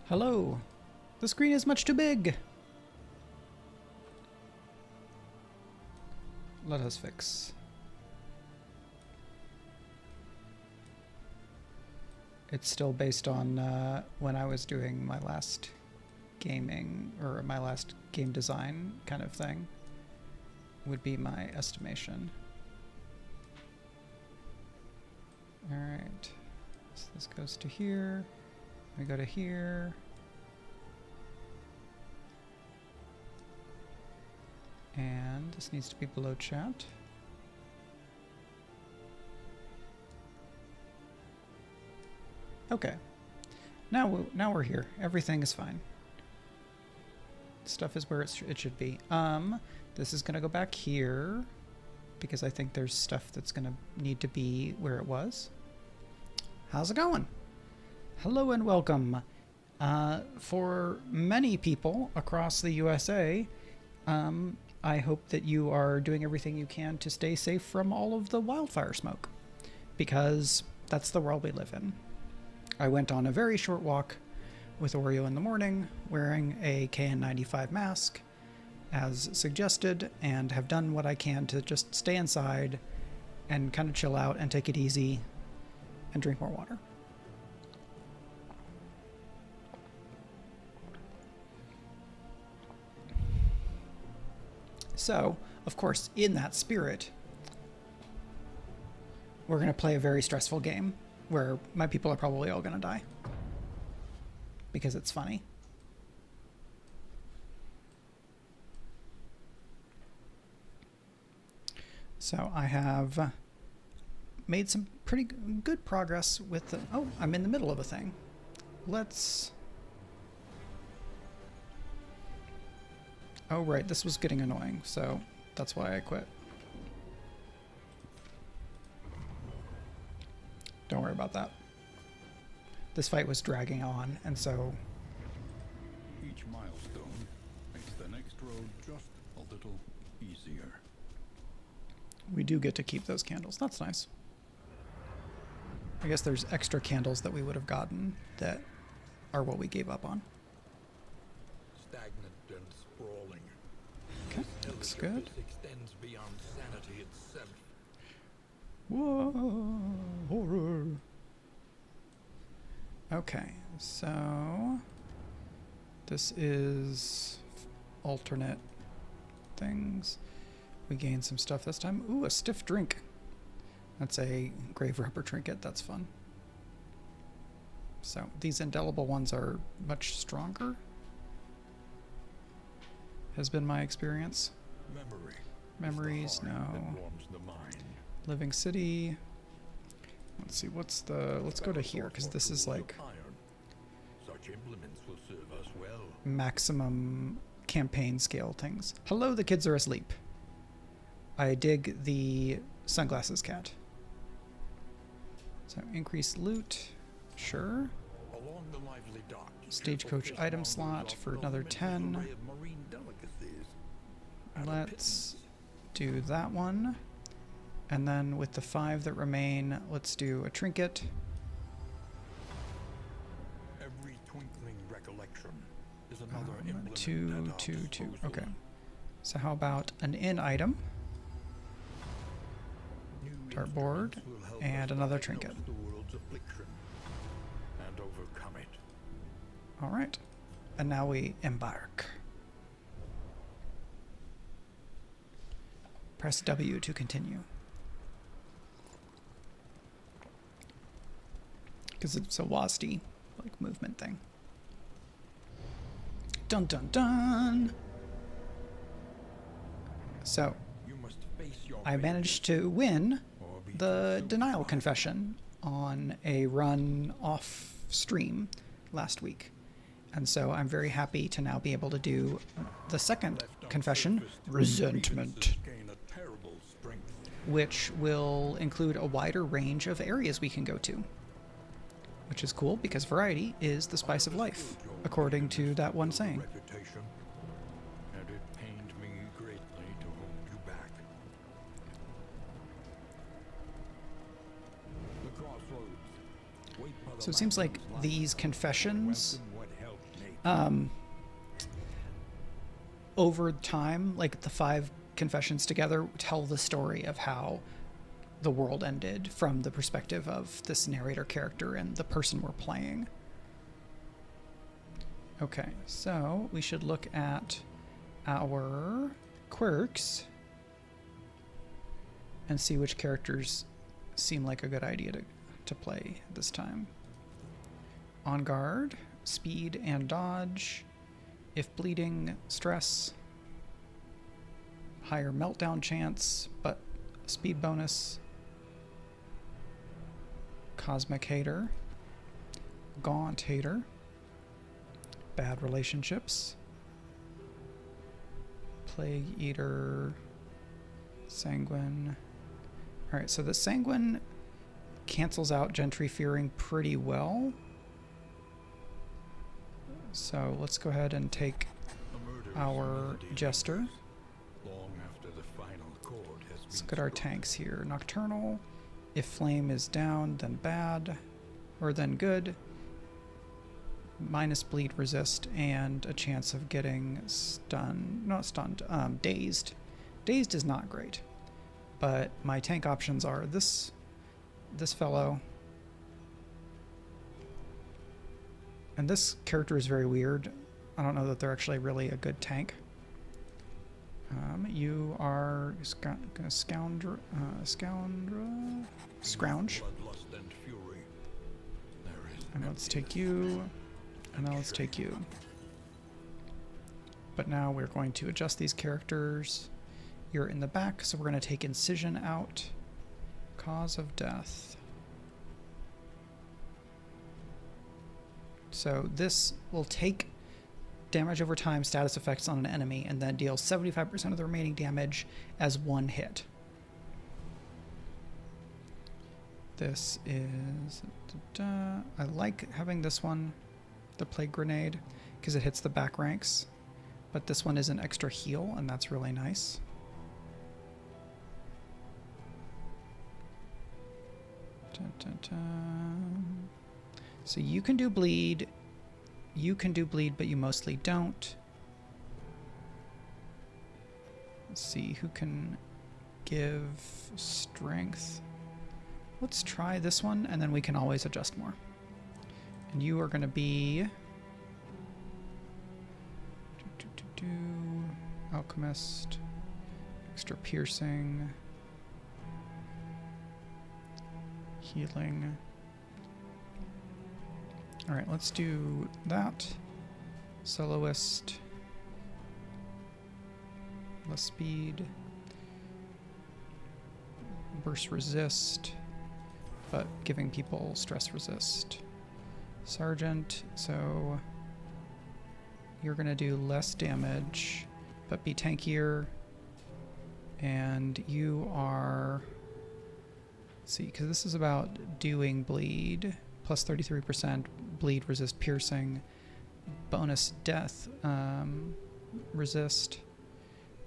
Hello. The screen is much too big. Let us fix. It's still based on when I was doing my last gaming or my last game design kind of thing would be my estimation. All right. So this goes to here. We go to here. And this needs to be below chat. Okay. Now we're here. Everything is fine. Stuff is where it should be. This is gonna go back here because I think there's stuff that's gonna need to be where it was. How's it going? Hello and welcome. For many people across the USA, I hope that you are doing everything you can to stay safe from all of the wildfire smoke, because that's the world we live in. I went on a very short walk with Oreo in the morning, wearing a KN95 mask, as suggested, and have done what I can to just stay inside and kind of chill out and take it easy and drink more water. So, of course, in that spirit, we're going to play a very stressful game where my people are probably all going to die. Because it's funny. So I have made some pretty good progress with the... Oh, I'm in the middle of a thing. Let's... Oh, right, this was getting annoying, so that's why I quit. Don't worry about that. This fight was dragging on, and so... Each milestone makes the next road just a little easier. We do get to keep those candles. That's nice. I guess there's extra candles that we would have gotten that are what we gave up on. Stagnant and sprawling. Okay, looks good. Extends beyond sanity itself. Whoa, horror. Okay, so this is alternate things. We gained some stuff this time. Ooh, a stiff drink. That's a grave rubber trinket. That's fun. So these indelible ones are much stronger, has been my experience. Memories, no. Living City. Let's see, what's the... Let's go to here, because this is like... Such implements will serve us well. Maximum campaign scale things. Hello, the kids are asleep. I dig the sunglasses cat. So increase loot. Sure. Along the lively dock, Stagecoach item slot for another 10. Let's do that one. And then with the 5 that remain, let's do a trinket. Every twinkling recollection is another implement 2, at 2, our 2. disposal. Okay. So how about an in item? New Dartboard, instruments will help and us another diagnose trinket. the world's affliction and overcome it. All right. And now we embark. Press W to continue. Because it's a WASD like movement thing. Dun dun dun! So, You must face your I fate managed to win or be the consumed denial by confession on a run off stream last week. And so I'm very happy to now be able to do the second left confession, unsurfaced resentment, grievances gain a terrible strength. which will include a wider range of areas we can go to. Which is cool because variety is the spice of life, according to that one saying. Reputation, and it pained me greatly to hold you back. The crossroads. So it seems like these confessions over time, like the 5 confessions together tell the story of how the world ended from the perspective of this narrator character and the person we're playing. Okay, so we should look at our quirks and see which characters seem like a good idea to play this time. On guard, speed and dodge. If bleeding, stress. Higher meltdown chance, but speed bonus. Cosmic hater. Gaunt hater. Bad relationships. Plague eater. Sanguine. Alright, so the sanguine cancels out gentry fearing pretty well. So let's go ahead and take our jester. Long after the final chord has Let's been look at our spoken. tanks here. Nocturnal. If flame is down, then bad. Or then good. Minus bleed resist and a chance of getting stunned. Not stunned. Dazed. Dazed is not great. But my tank options are this fellow. And this character is very weird. I don't know that they're actually really a good tank. You are scrounge. Bloodlust and fury. There is And let's take you. And now let's take you. But now we're going to adjust these characters. You're in the back, so we're going to take incision out. Cause of death. So this will take damage over time status effects on an enemy and then deal 75% of the remaining damage as one hit. This is... I like having this one, the Plague Grenade, because it hits the back ranks. But this one is an extra heal, and that's really nice. So you can do bleed. You can do bleed, but you mostly don't. Let's see who can give strength. Let's try this one, and then we can always adjust more. And you are going to be... Alchemist. Extra piercing. Healing. Alright, let's do that. Soloist. Less speed. Burst resist. But giving people stress resist. Sergeant, so you're going to do less damage, but be tankier. And you are... Let's see, because this is about doing bleed. Plus 33% bleed resist piercing. Bonus death resist.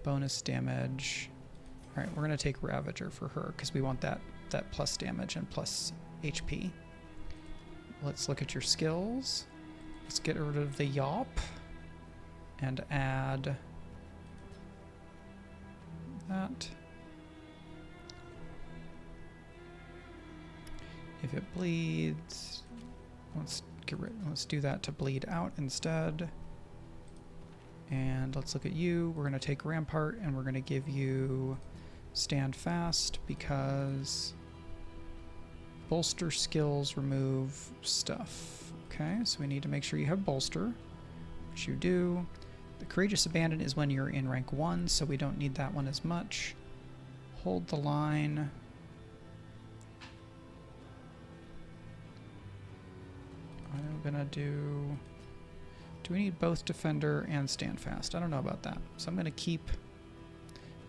Bonus damage. Alright, we're going to take Ravager for her because we want that plus damage and plus HP. Let's look at your skills. Let's get rid of the Yawp and add that. If it bleeds, let's do that to bleed out instead. And let's look at you. We're going to take Rampart and we're going to give you Stand Fast because bolster skills remove stuff. Okay, so we need to make sure you have bolster, which you do. The Courageous Abandon is when you're in rank 1, so we don't need that one as much. Hold the line. I'm gonna do we need both Defender and Stand Fast? I don't know about that. So I'm gonna keep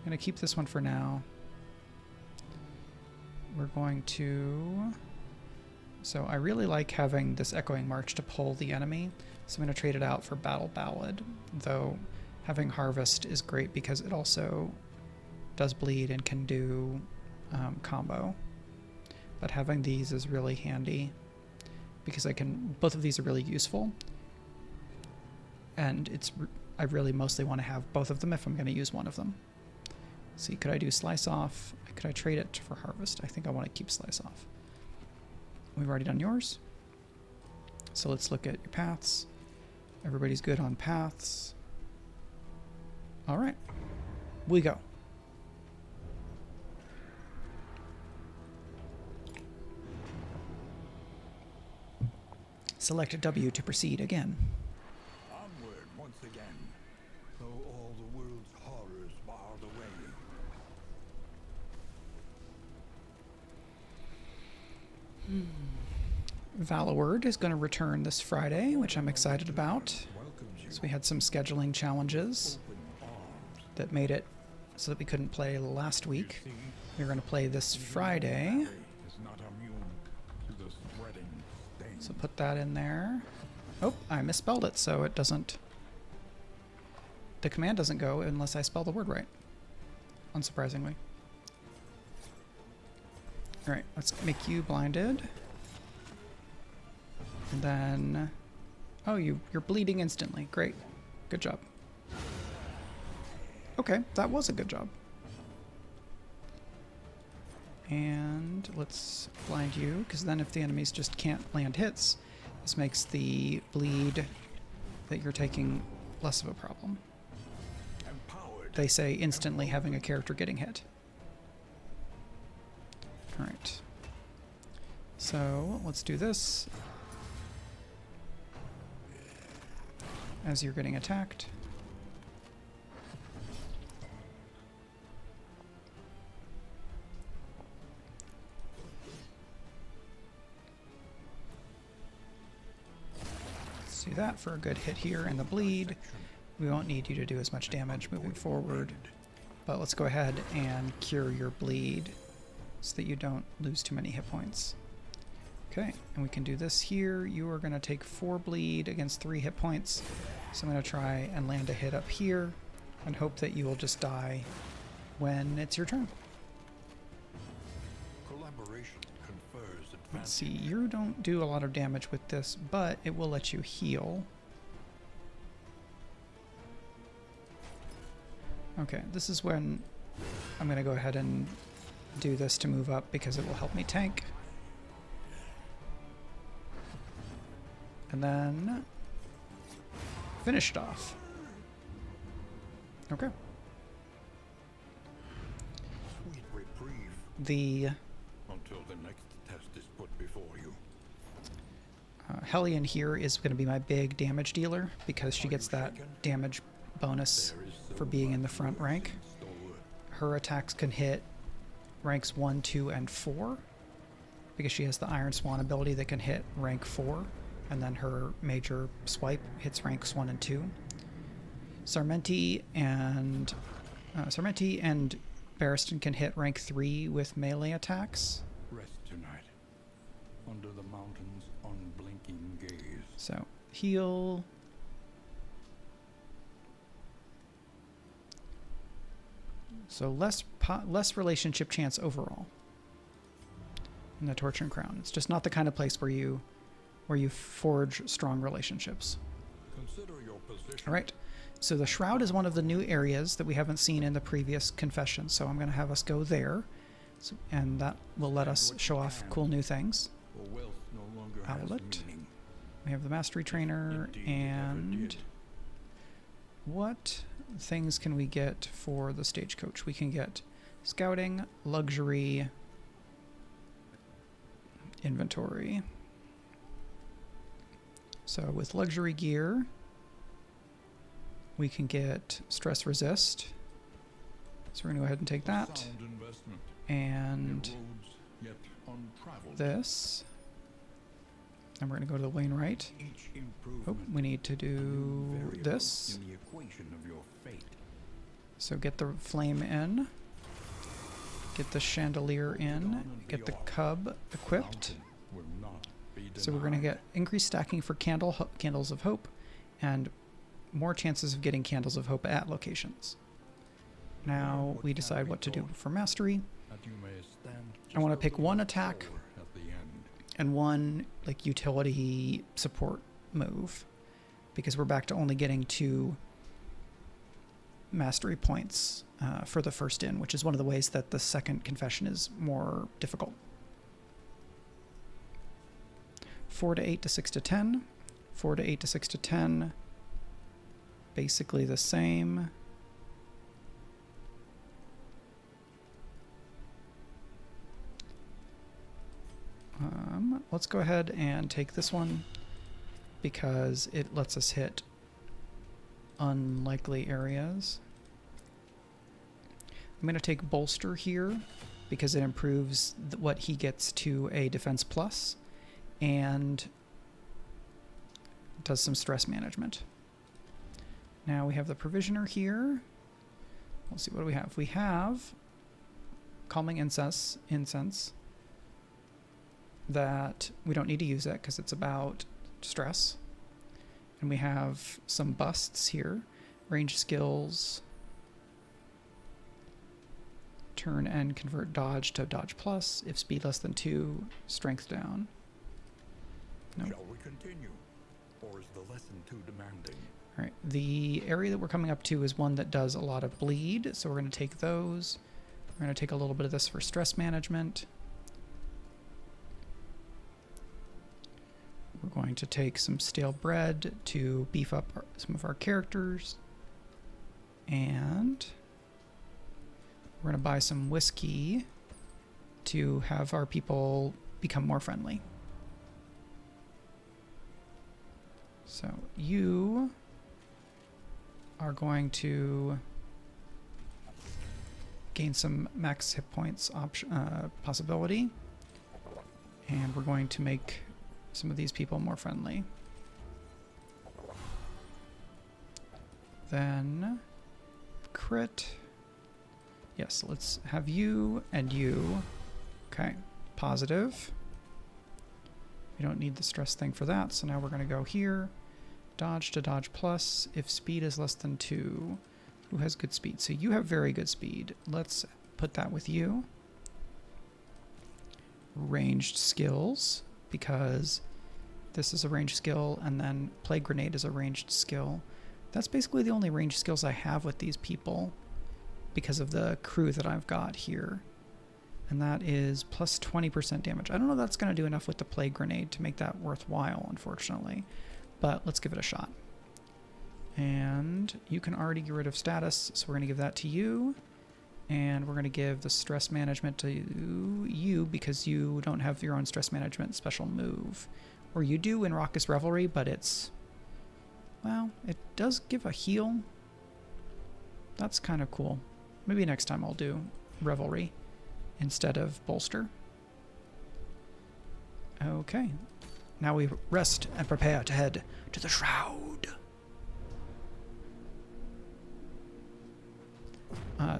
this one for now. We're going to... So I really like having this Echoing March to pull the enemy, so I'm going to trade it out for Battle Ballad, though having Harvest is great because it also does bleed and can do combo. But having these is really handy because both of these are really useful. And I really mostly want to have both of them if I'm going to use one of them. See, could I do slice off? Could I trade it for harvest? I think I want to keep slice off. We've already done yours. So let's look at your paths. Everybody's good on paths. All right, we go. Select W to proceed again. Onward once again, though all the world's horrors bar the way. Valaward is going to return this Friday, which I'm excited about. So we had some scheduling challenges that made it so that we couldn't play last week. We're going to play this Friday. So put that in there. Oh, I misspelled it, so it doesn't... The command doesn't go unless I spell the word right. Unsurprisingly. Alright, let's make you blinded. And then... Oh, you're bleeding instantly. Great. Good job. Okay, that was a good job. And let's blind you, because then if the enemies just can't land hits, this makes the bleed that you're taking less of a problem. They say instantly having a character getting hit. Alright. So, let's do this. As you're getting attacked. Let's do that for a good hit here and the bleed. We won't need you to do as much damage moving forward, but let's go ahead and cure your bleed so that you don't lose too many hit points. Okay, and we can do this here. You are going to take 4 bleed against 3 hit points. So I'm going to try and land a hit up here and hope that you will just die when it's your turn. Collaboration confers advantage. Let's see, you don't do a lot of damage with this, but it will let you heal. Okay, this is when I'm going to go ahead and do this to move up because it will help me tank. And then finish it off. Okay. Sweet reprieve The until the next test is put before you. Hellion here is going to be my big damage dealer because she gets that damage bonus for being in the front rank. Her attacks can hit ranks 1, 2, and 4 because she has the Iron Swan ability that can hit rank 4, and then her major swipe hits ranks 1 and 2. Sarmenti and Barristan can hit rank 3 with melee attacks. Rest tonight, under the mountain's unblinking gaze. So heal. So less relationship chance overall in the Torch and Crown. It's just not the kind of place where you forge strong relationships. Consider your position. All right. So the Shroud is one of the new areas that we haven't seen in the previous confession. So I'm going to have us go there, and that will let us show off cool new things. For wealth no longer has Outlet. meaning. We have the Mastery Trainer, Indeed, it never and did. what things can we get for the Stagecoach? We can get Scouting, Luxury, Inventory. So with Luxury gear, we can get Stress Resist. So we're going to go ahead and take that. Sound investment. And Roads yet untraveled. this. And we're going to go to the Wainwright. Each Oh, improvement we need to do variable this. in the equation of your fate. So get the flame in. Get the chandelier in. Get the cub equipped. Mountain will not be So we're going to denied. get increased stacking for candles of hope and more chances of getting candles of hope at locations. Now we decide what to do for mastery. That you may stand I want to just a pick little one attack forward at the end. and one like utility support move. because we're back to only getting 2 mastery points for the first inn, which is one of the ways that the second confession is more difficult. 4 to 8 to 6 to 10. 4 to 8 to 6 to 10. Basically the same. Let's go ahead and take this one because it lets us hit unlikely areas. I'm going to take Bolster here because it improves what he gets to a defense plus and does some stress management. Now we have the Provisioner here. Let's see, what do we have? We have Calming Incense that we don't need to use it because it's about stress. And we have some busts here. Range skills. Turn and convert dodge to dodge plus. If speed less than 2, strength down. Nope. Shall we continue? Or is the lesson too demanding? Alright, the area that we're coming up to is one that does a lot of bleed, so we're going to take those. We're going to take a little bit of this for stress management. We're going to take some stale bread to beef up some of our characters. And we're going to buy some whiskey to have our people become more friendly. So you are going to gain some max hit points possibility. And we're going to make some of these people more friendly. Then crit. Yes, let's have you and you. Okay, positive. We don't need the stress thing for that, so now we're going to go here. Dodge to dodge plus. If speed is less than 2, who has good speed? So you have very good speed. Let's put that with you. Ranged skills, because this is a ranged skill, and then Plague Grenade is a ranged skill. That's basically the only ranged skills I have with these people because of the crew that I've got here. And that is plus 20% damage. I don't know if that's going to do enough with the Plague Grenade to make that worthwhile, unfortunately. But let's give it a shot. And you can already get rid of status, so we're going to give that to you. And we're going to give the stress management to you because you don't have your own stress management special move. Or you do in Raucous Revelry, but it's... well, it does give a heal. That's kind of cool. Maybe next time I'll do Revelry instead of Bolster. Okay. Now we rest and prepare to head to the Shroud.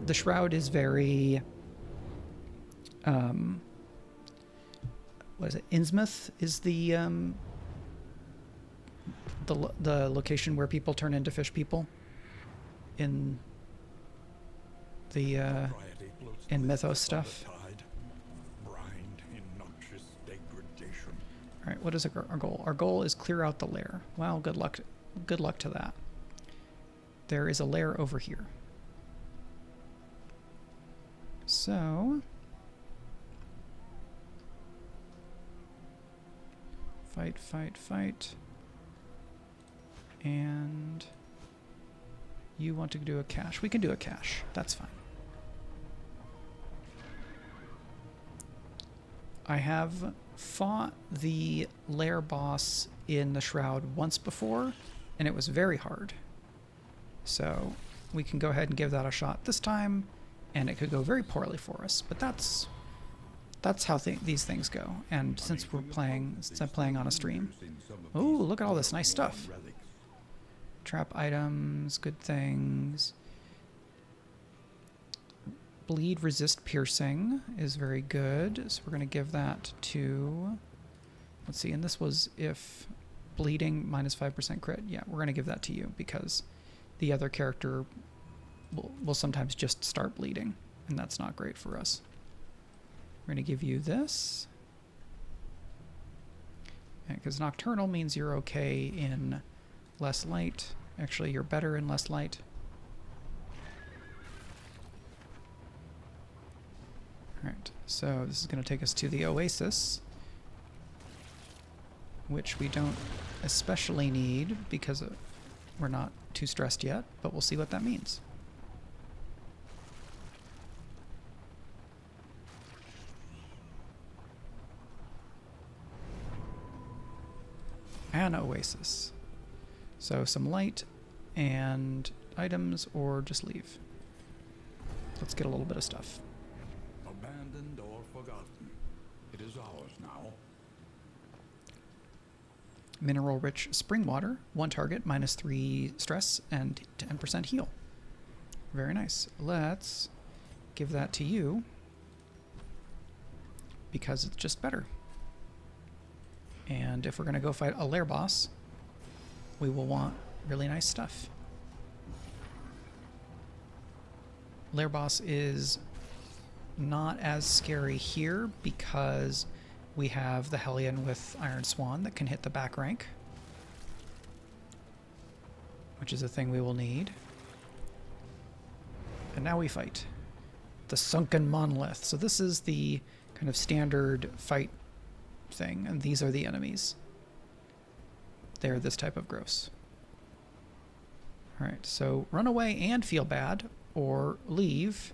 The Shroud is very... what is it? Innsmouth is the location where people turn into fish people in the in Mythos stuff. All right, what is our goal? Our goal is clear out the lair. Well, good luck. Good luck to that. There is a lair over here. So fight, fight, fight. And you want to do a cache. We can do a cache. That's fine. I have fought the lair boss in the Shroud once before, and it was very hard. So we can go ahead and give that a shot this time, and it could go very poorly for us. But that's how these things go. And since I'm playing on a stream. Oh, look at all this nice stuff. Trap items, good things. Bleed resist piercing is very good. So we're going to give that to... let's see, and this was if bleeding minus 5% crit. Yeah, we're going to give that to you because the other character will sometimes just start bleeding, and that's not great for us. We're going to give you this. Because Nocturnal means you're okay in less light. Actually, you're better in less light. Alright, so this is going to take us to the oasis, which we don't especially need because we're not too stressed yet, but we'll see what that means. An oasis. So some light and items, or just leave. Let's get a little bit of stuff. Abandoned or forgotten. It is ours now. Mineral-rich spring water. 1 target, -3 stress, and 10% heal. Very nice. Let's give that to you because it's just better. And if we're going to go fight a lair boss, we will want really nice stuff. Lair boss is not as scary here because we have the Hellion with Iron Swan that can hit the back rank, which is a thing we will need. And now we fight the Sunken Monolith. So this is the kind of standard fight thing, and these are the enemies. They're this type of gross. Alright, so run away and feel bad, or leave,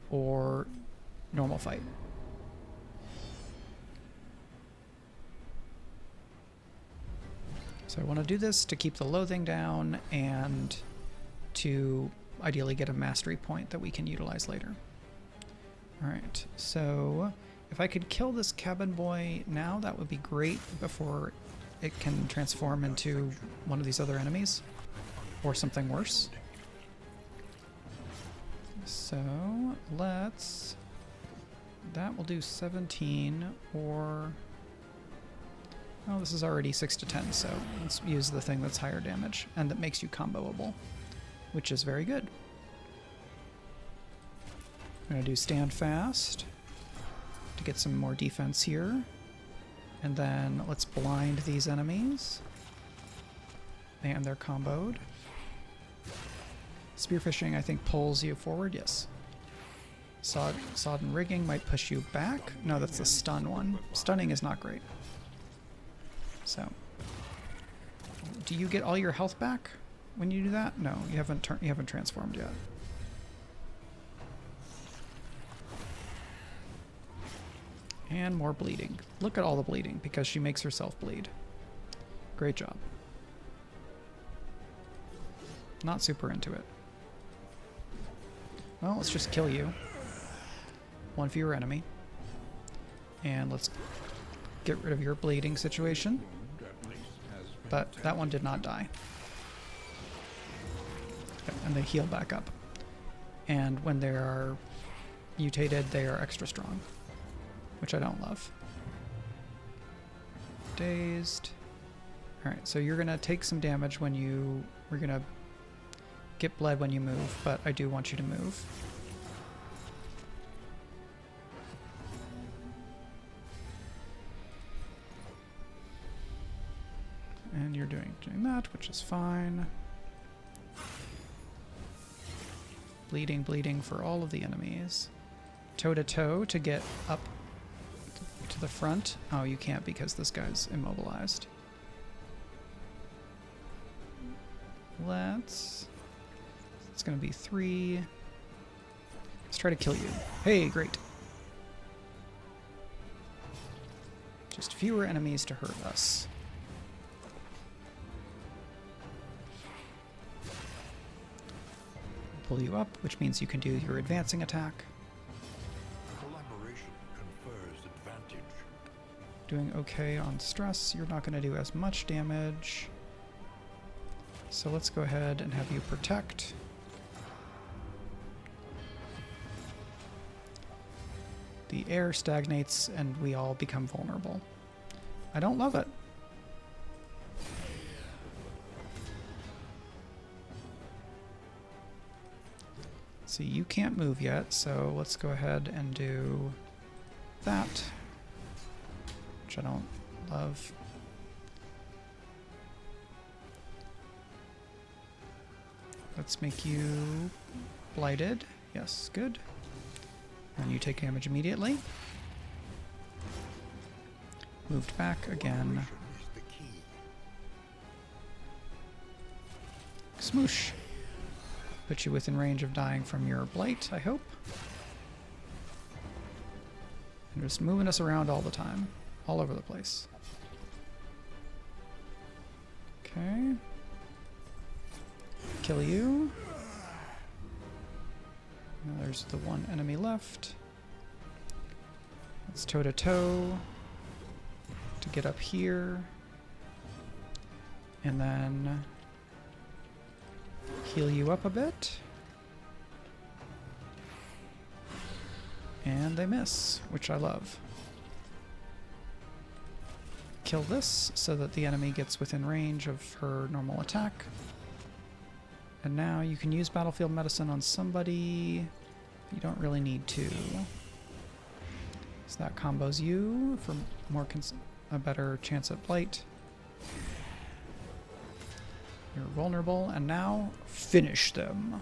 or normal fight. So I want to do this to keep the loathing down and to ideally get a mastery point that we can utilize later. Alright, so if I could kill this cabin boy now, that would be great before it can transform into one of these other enemies or something worse. So let's... that will do 17 or... oh, this is already 6 to 10, so let's use the thing that's higher damage and that makes you comboable, which is very good. I'm going to do stand fast to get some more defense here. And then let's blind these enemies. And they're comboed. Spearfishing, I think, pulls you forward, yes. Sodden rigging might push you back. No, that's the stun one. Stunning is not great. So, do you get all your health back when you do that? No, you haven't transformed yet. And more bleeding. Look at all the bleeding because she makes herself bleed. Great job. Not super into it. Well, let's just kill you. One fewer enemy. And let's get rid of your bleeding situation. But that one did not die. Okay, and they heal back up. And when they are mutated, they are extra strong, which I don't love. Dazed. Alright, so you're going to take some damage when you... we're going to get bled when you move, but I do want you to move. And you're doing that, which is fine. Bleeding, bleeding for all of the enemies. Toe-to-toe to get up to the front. Oh, you can't because this guy's immobilized. It's going to be 3. Let's try to kill you. Hey, great. Just fewer enemies to hurt us. Pull you up, which means you can do your advancing attack. Collaboration confers advantage. Doing okay on stress. You're not going to do as much damage. So let's go ahead and have you protect. The air stagnates and we all become vulnerable. I don't love it. See, you can't move yet, so let's go ahead and do that, which I don't love. Let's make you blighted. Yes, good. And you take damage immediately. Moved back again. Smoosh. Put you within range of dying from your blight, I hope. And just moving us around all the time. All over the place. Okay. Kill you. Now there's the one enemy left. Let's toe to toe to get up here. And then heal you up a bit. And they miss, which I love. Kill this so that the enemy gets within range of her normal attack. And now you can use battlefield medicine on somebody. You don't really need to. So that combos you for a better chance at blight. You're vulnerable, and now finish them.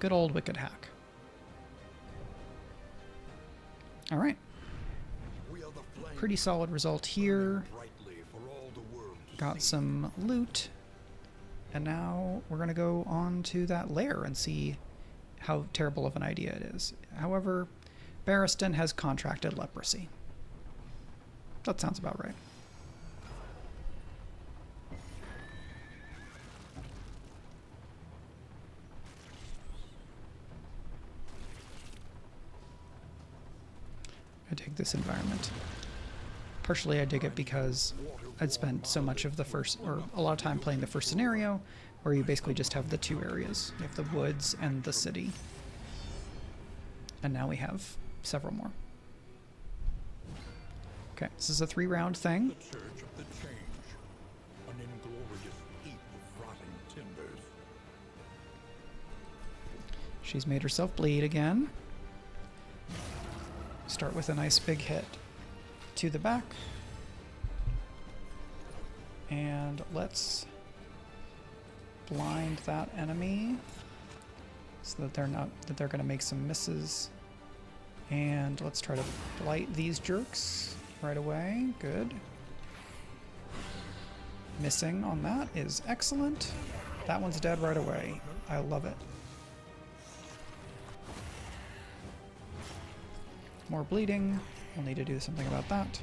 Good old wicked hack. Alright. Pretty solid result here. Got some loot. And now we're going to go on to that lair and see how terrible of an idea it is. However, Barristan has contracted leprosy. That sounds about right. I dig this environment. Partially I dig it because I'd spent so much of the first, or a lot of time playing the first scenario, where you basically just have the two areas. You have the woods and the city. And now we have several more. Okay, this is a 3-round thing. The Church of the Change, an inglorious heap of rotting timbers. She's made herself bleed again. Start with a nice big hit to the back. And let's blind that enemy so that they're going to make some misses. And let's try to blight these jerks right away. Good. Missing on that is excellent. That one's dead right away. I love it. More bleeding. We'll need to do something about that.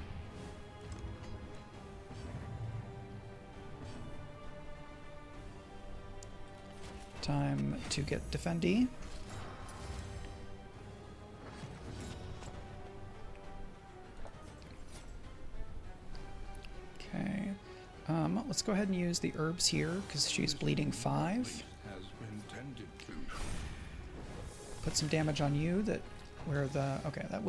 Time to get defendy. Okay. Let's go ahead and use the herbs here because she's bleeding 5. Has been tended to. Put some damage on you that where the okay, that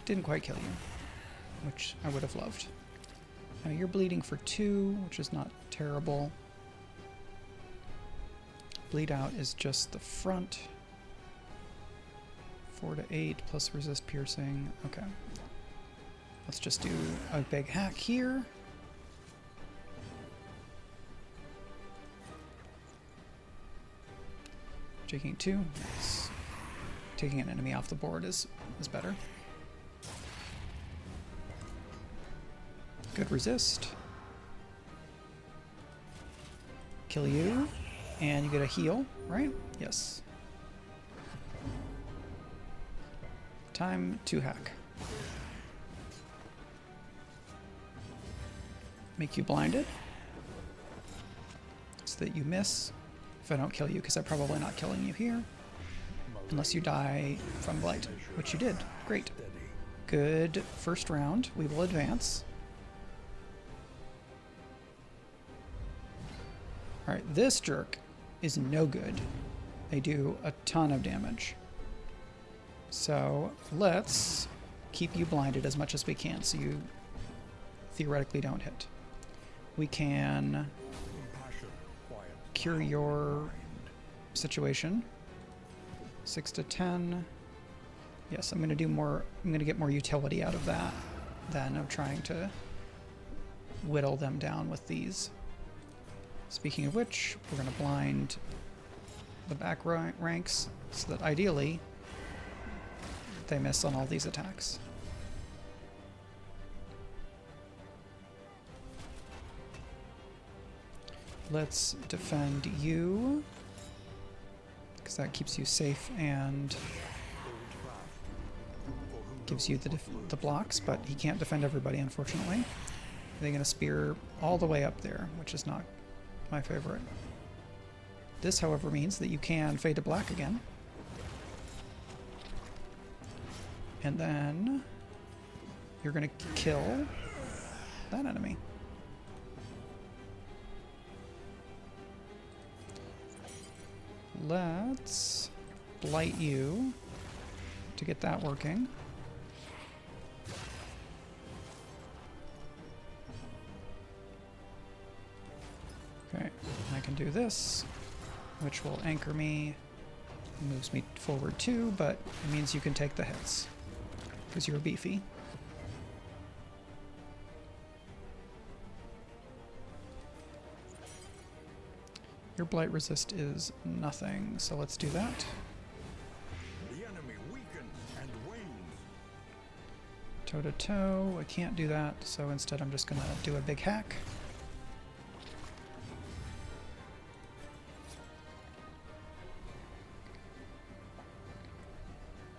didn't quite kill you, which I would have loved. Now you're bleeding for 2, which is not terrible. Bleed out is just the front. 4 to 8 plus resist piercing. Okay. Let's just do a big hack here. Taking 2. Nice. Taking an enemy off the board is better. Good resist. Kill you. And you get a heal, right? Yes. Time to hack. Make you blinded. So that you miss. If I don't kill you, because I'm probably not killing you here. Unless you die from blight, which you did. Great. Good first round. We will advance. Alright, this jerk is no good. They do a ton of damage. So let's keep you blinded as much as we can so you theoretically don't hit. We can cure your situation. 6 to 10. Yes, I'm going to do more. I'm going to get more utility out of that than of trying to whittle them down with these. Speaking of which, we're going to blind the back ranks so that ideally they miss on all these attacks. Let's defend you, because that keeps you safe and gives you the blocks, but he can't defend everybody, unfortunately. They're going to spear all the way up there, which is not my favorite. This, however, means that you can fade to black again. And then you're going to kill that enemy. Let's blight you to get that working. Okay, I can do this, which will anchor me, moves me forward too, but it means you can take the hits, because you're beefy. Your blight resist is nothing, so let's do that. The enemy weakens and wanes. Toe to toe, I can't do that, so instead I'm just gonna do a big hack.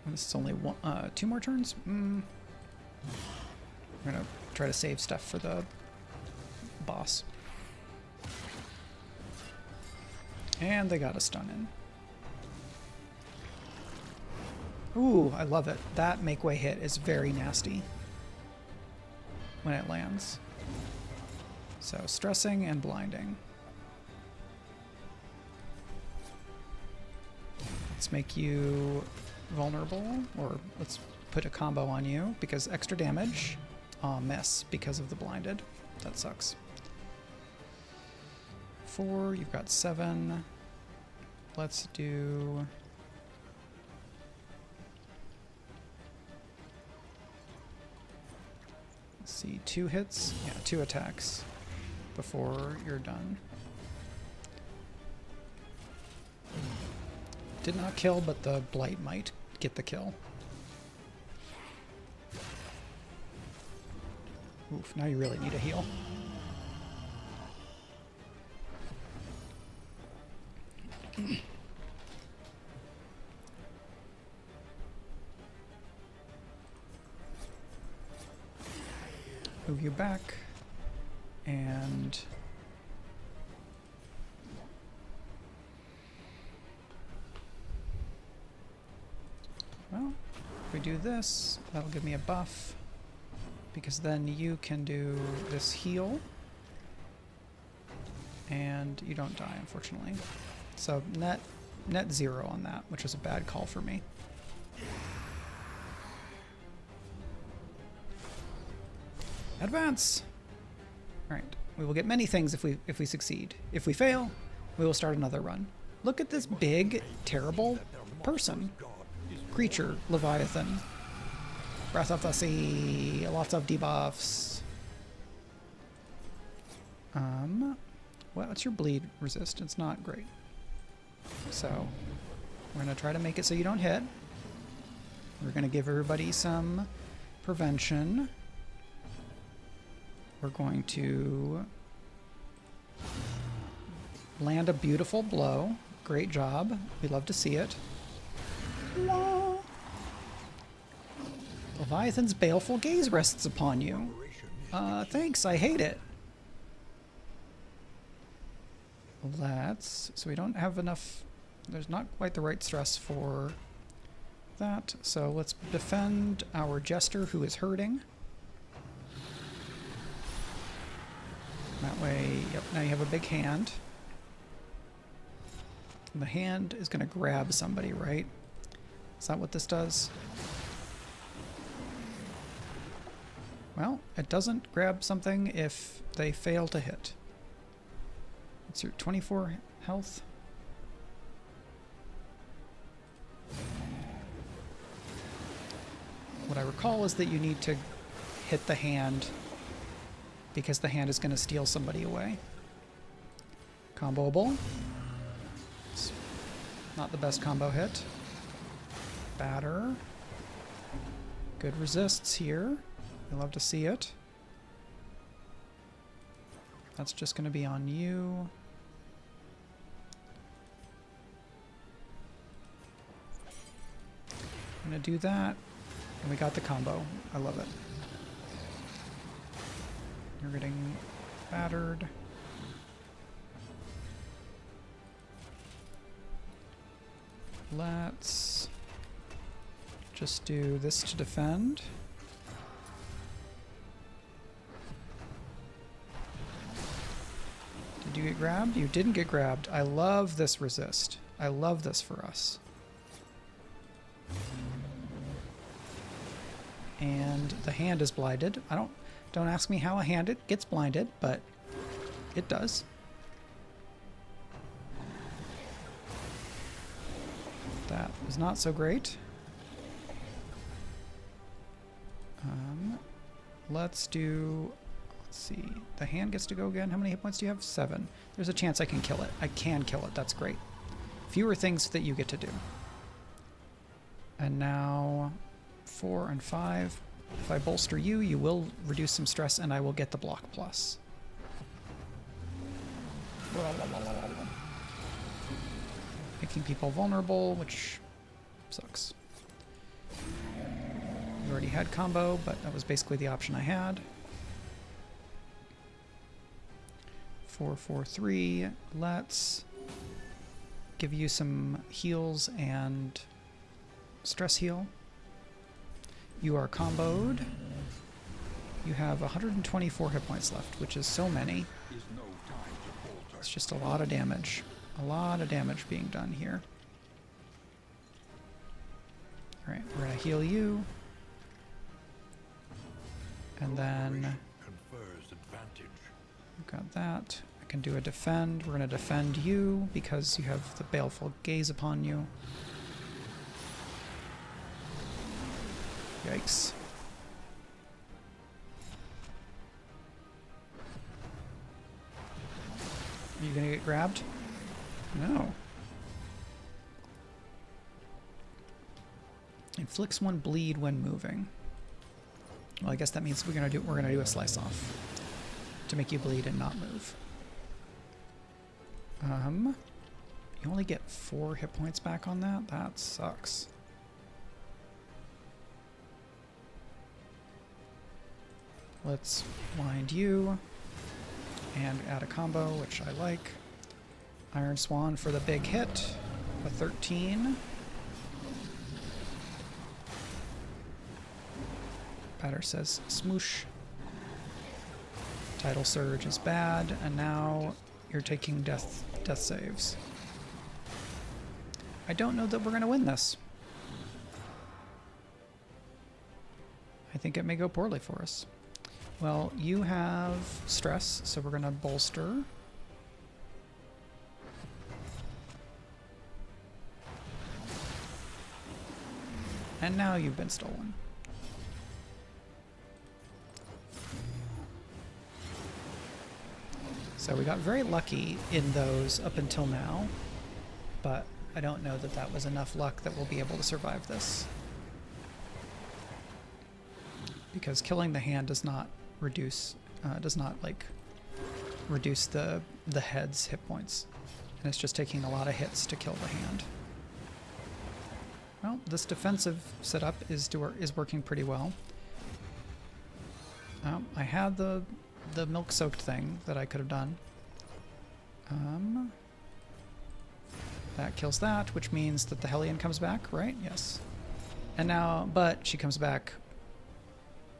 And this is only one, 2 more turns? I'm gonna try to save stuff for the boss. And they got a stun in. Ooh, I love it. That make way hit is very nasty when it lands. So stressing and blinding. Let's make you vulnerable, or let's put a combo on you because extra damage. Aw, miss because of the blinded. That sucks. 4, you've got 7. Let's do... Let's see, 2 hits? Yeah, 2 attacks before you're done. Did not kill, but the blight might get the kill. Oof, now you really need a heal. Move you back, and well, if we do this, that'll give me a buff, because then you can do this heal, and you don't die, unfortunately. So net 0 on that, which is a bad call for me. Advance! Alright, we will get many things if we succeed. If we fail, we will start another run. Look at this big, terrible person. Creature, Leviathan. Breath of the Sea, lots of debuffs. What's your bleed resist? It's not great. So, we're going to try to make it so you don't hit. We're going to give everybody some prevention. We're going to land a beautiful blow. Great job. We love to see it. Wah. Leviathan's baleful gaze rests upon you. Thanks, I hate it. So we don't have enough, there's not quite the right stress for that. So let's defend our jester who is hurting. That way, yep, now you have a big hand. The hand is going to grab somebody, right? Is that what this does? Well, it doesn't grab something if they fail to hit. It's your 24 health. What I recall is that you need to hit the hand because the hand is going to steal somebody away. Comboable. It's not the best combo hit. Batter. Good resists here. I love to see it. That's just going to be on you. I'm going to do that. And we got the combo. I love it. You're getting battered. Let's just do this to defend. Did you get grabbed? You didn't get grabbed. I love this resist. I love this for us. And the hand is blinded. Don't ask me how a hand gets blinded, but it does. That was not so great. Let's see. The hand gets to go again. How many hit points do you have? 7. There's a chance I can kill it. I can kill it. That's great. Fewer things that you get to do. And now 4 and 5. If I bolster you, you will reduce some stress and I will get the block plus. Making people vulnerable, which sucks. You already had combo, but that was basically the option I had. 4, 4, 3. Let's give you some heals and stress heal. You are comboed. You have 124 hit points left, which is so many. It's just a lot of damage. A lot of damage being done here. Alright, we're going to heal you. And then we've got that. I can do a defend. We're going to defend you because you have the baleful gaze upon you. Yikes. Are you gonna get grabbed? No. Inflicts 1 bleed when moving. Well, I guess that means we're gonna do a slice off to make you bleed and not move. You only get 4 hit points back on that? That sucks. Let's blind you and add a combo, which I like. Iron Swan for the big hit, a 13. Batter says smoosh. Tidal Surge is bad, and now you're taking death saves. I don't know that we're going to win this. I think it may go poorly for us. Well, you have stress, so we're going to bolster. And now you've been stolen. So we got very lucky in those up until now, but I don't know that that was enough luck that we'll be able to survive this. Because killing the hand does not reduce the head's hit points, and it's just taking a lot of hits to kill the hand. Well, this defensive setup is working pretty well. I had the milk-soaked thing that I could have done. That kills that, which means that the Hellion comes back, right? Yes. And now, but she comes back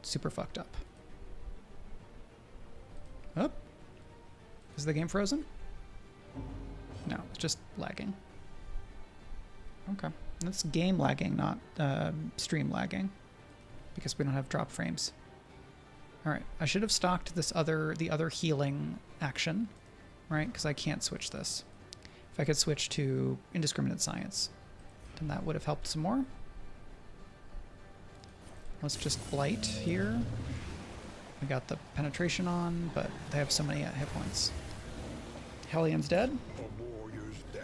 super fucked up. Oh. Is the game frozen? No, it's just lagging. Okay. That's game lagging, not stream lagging, because we don't have drop frames. Alright, I should have stocked the other healing action, right? Because I can't switch this. If I could switch to Indiscriminate Science, then that would have helped some more. Let's just blight here. We got the penetration on, but they have so many hit points. Hellion's dead. A warrior's death.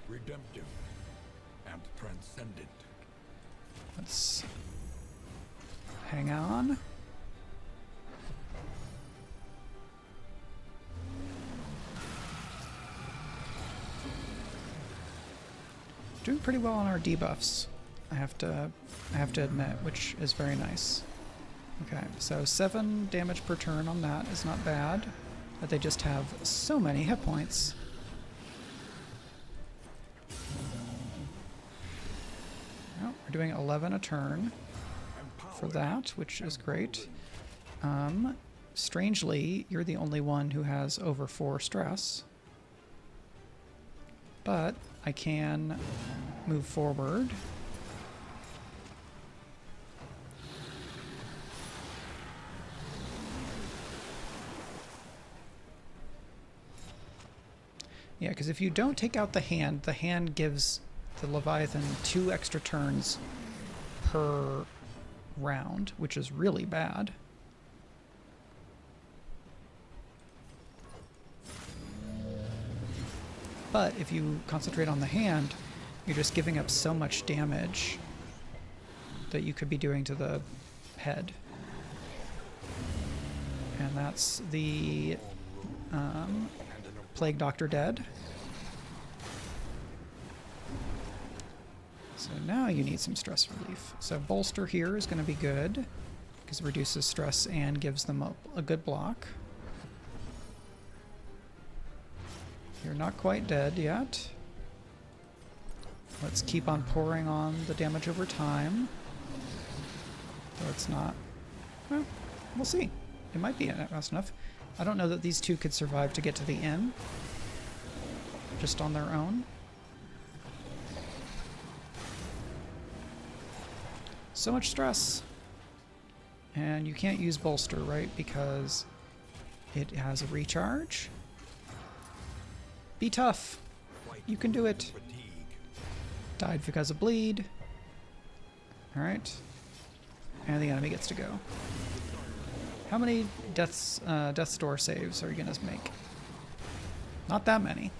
Redemptive and transcendent. Let's hang on. Doing pretty well on our debuffs, I have to admit, which is very nice. Okay, so 7 damage per turn on that is not bad, but they just have so many hit points. Oh, we're doing 11 a turn for that, which is great. Strangely, you're the only one who has over 4 stress. But I can move forward. Yeah, because if you don't take out the hand gives the Leviathan 2 extra turns per round, which is really bad. But if you concentrate on the hand, you're just giving up so much damage that you could be doing to the head. And that's the Plague Doctor dead. So now you need some stress relief. So Bolster here is going to be good because it reduces stress and gives them a good block. You're not quite dead yet. Let's keep on pouring on the damage over time. Though it's not... Well, we'll see. It might be fast enough. I don't know that these two could survive to get to the inn. Just on their own. So much stress. And you can't use Bolster, right? Because it has a recharge. Be tough. You can do it. Died because of bleed. Alright. And the enemy gets to go. How many Death's Door saves are you going to make? Not that many.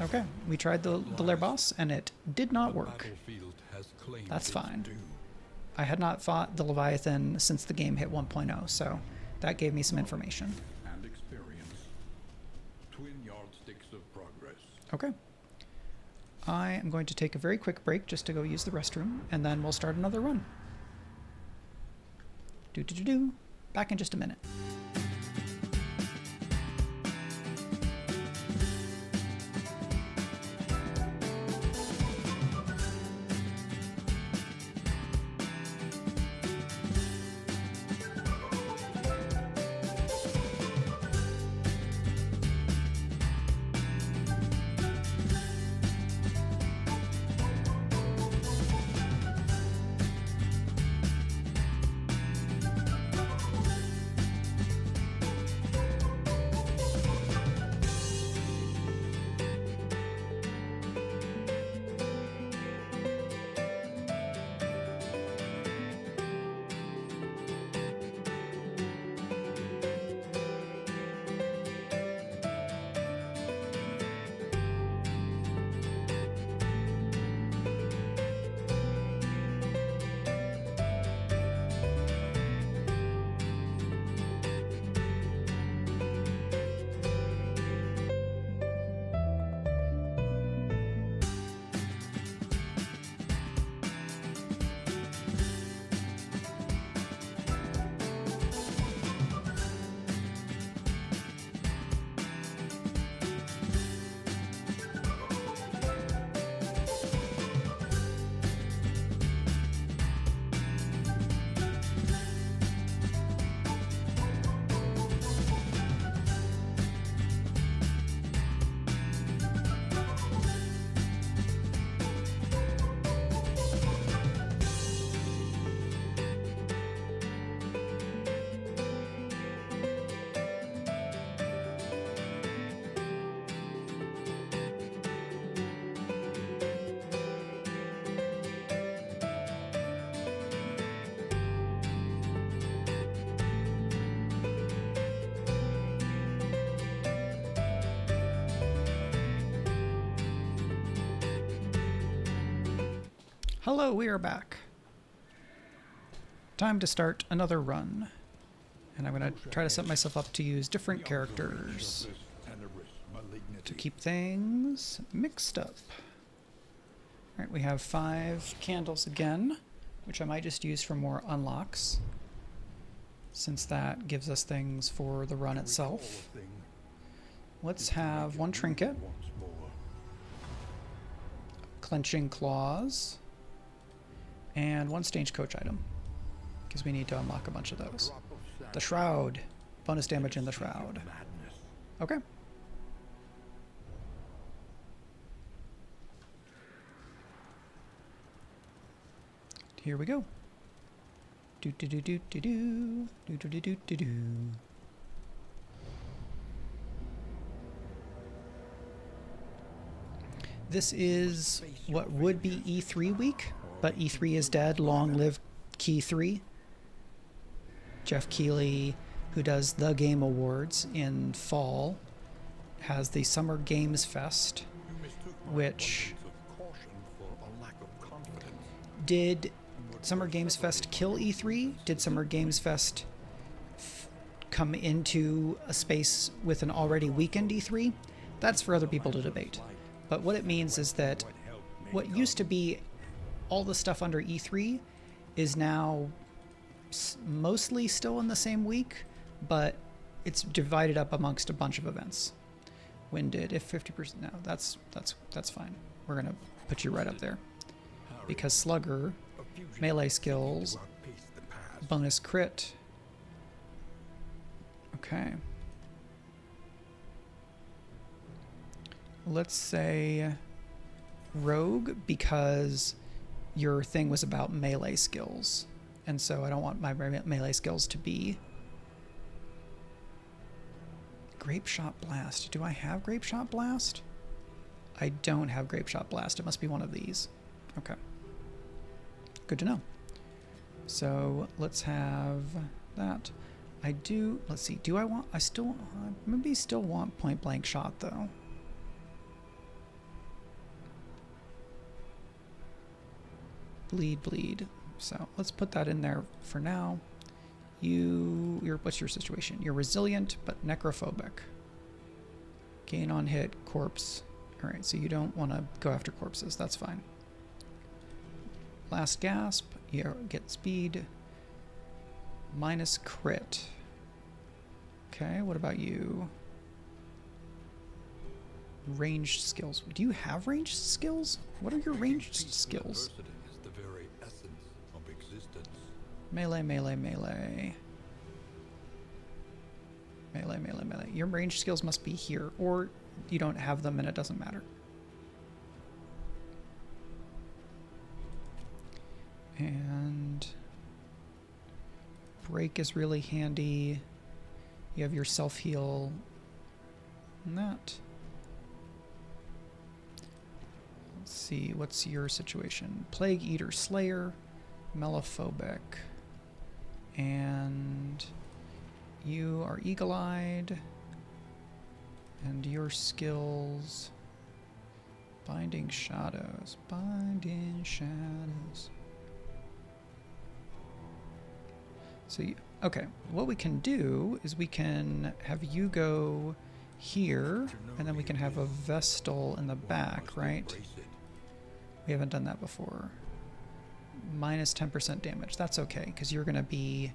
Okay, we tried the lair boss and it did not work. That's fine. I had not fought the Leviathan since the game hit 1.0, so that gave me some information. And experience. Twin yardsticks of progress. Okay. I am going to take a very quick break just to go use the restroom, and then we'll start another run. Do. Back in just a minute. Hello, we are back. Time to start another run. And I'm going to try to set myself up to use different characters to keep things mixed up. Alright, we have 5 candles again, which I might just use for more unlocks, since that gives us things for the run itself. Let's have 1 trinket, clenching claws, and 1 stagecoach item, because we need to unlock a bunch of those. The shroud, bonus damage in the shroud. Okay. Here we go. Do do do do do do do do do do do do. This is what would be E3 week, but E3 is dead. Long live Key 3. Jeff Keighley, who does the Game Awards in fall, has the Summer Games Fest, which did Summer Games Fest kill E3? Did Summer Games Fest come into a space with an already weakened E3? That's for other people to debate. But what it means is that what used to be all the stuff under E3 is now mostly still in the same week, but it's divided up amongst a bunch of events. When did, if 50%, no, that's fine. We're gonna put you right up there. Because Slugger, melee skills, bonus crit. Okay. Let's say Rogue, because your thing was about melee skills. And so I don't want my melee skills to be Grape Shot Blast. Do I have Grape Shot Blast? I don't have Grape Shot Blast. It must be one of these. Okay. Good to know. So let's have that. I do, let's see, do I want, I still, maybe still want point blank shot though. Bleed, bleed. So let's put that in there for now. What's your situation? You're resilient, but necrophobic. Gain on hit, corpse. All right, so you don't want to go after corpses. That's fine. Last gasp, you get speed. Minus crit. Okay, what about you? Ranged skills. Do you have ranged skills? What are your ranged skills? Melee, melee, melee. Melee, melee, melee. Your ranged skills must be here, or you don't have them and it doesn't matter. And break is really handy. You have your self-heal and that. Let's see, what's your situation? Plague Eater Slayer, Mellophobic. And you are eagle-eyed. And your skills... Binding Shadows. Binding Shadows. So, okay, what we can do is we can have you go here, and then we can have a Vestal in the back, right? We haven't done that before. Minus 10% damage. That's okay, because you're going to be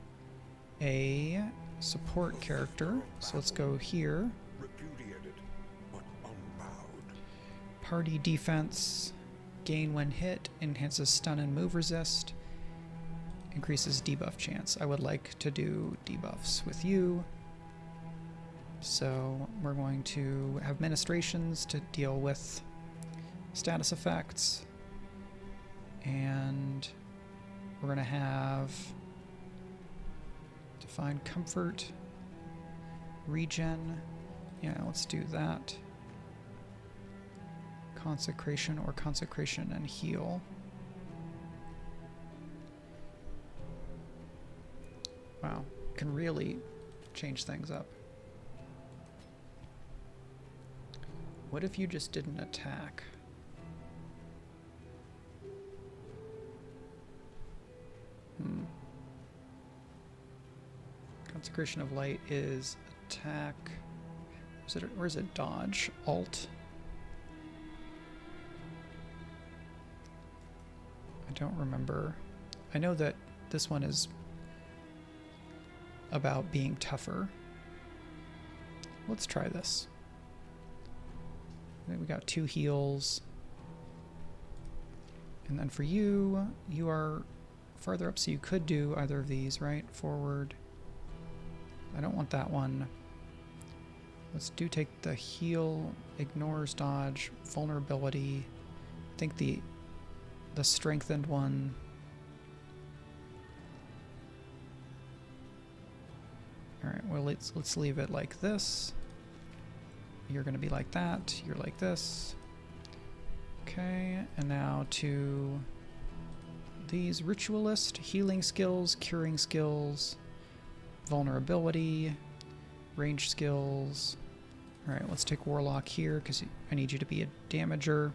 a support character. So let's go here. Party defense. Gain when hit. Enhances stun and move resist. Increases debuff chance. I would like to do debuffs with you. So we're going to have ministrations to deal with status effects. And we're going to have Divine Comfort, Regen. Yeah, let's do that. Consecration or Consecration and Heal. Wow, can really change things up. What if you just didn't attack? Consecration of Light is attack. Or is it dodge? Alt. I don't remember. I know that this one is about being tougher. Let's try this. We got 2 heals. And then for you, you are farther up, so you could do either of these, right? Forward. I don't want that one. Let's take the heal, ignores dodge, vulnerability. I think the strengthened one. All right, well, let's leave it like this. You're going to be like that. You're like this. Okay, and now to these ritualist, healing skills, curing skills, vulnerability, range skills. All right, let's take warlock here because I need you to be a damager.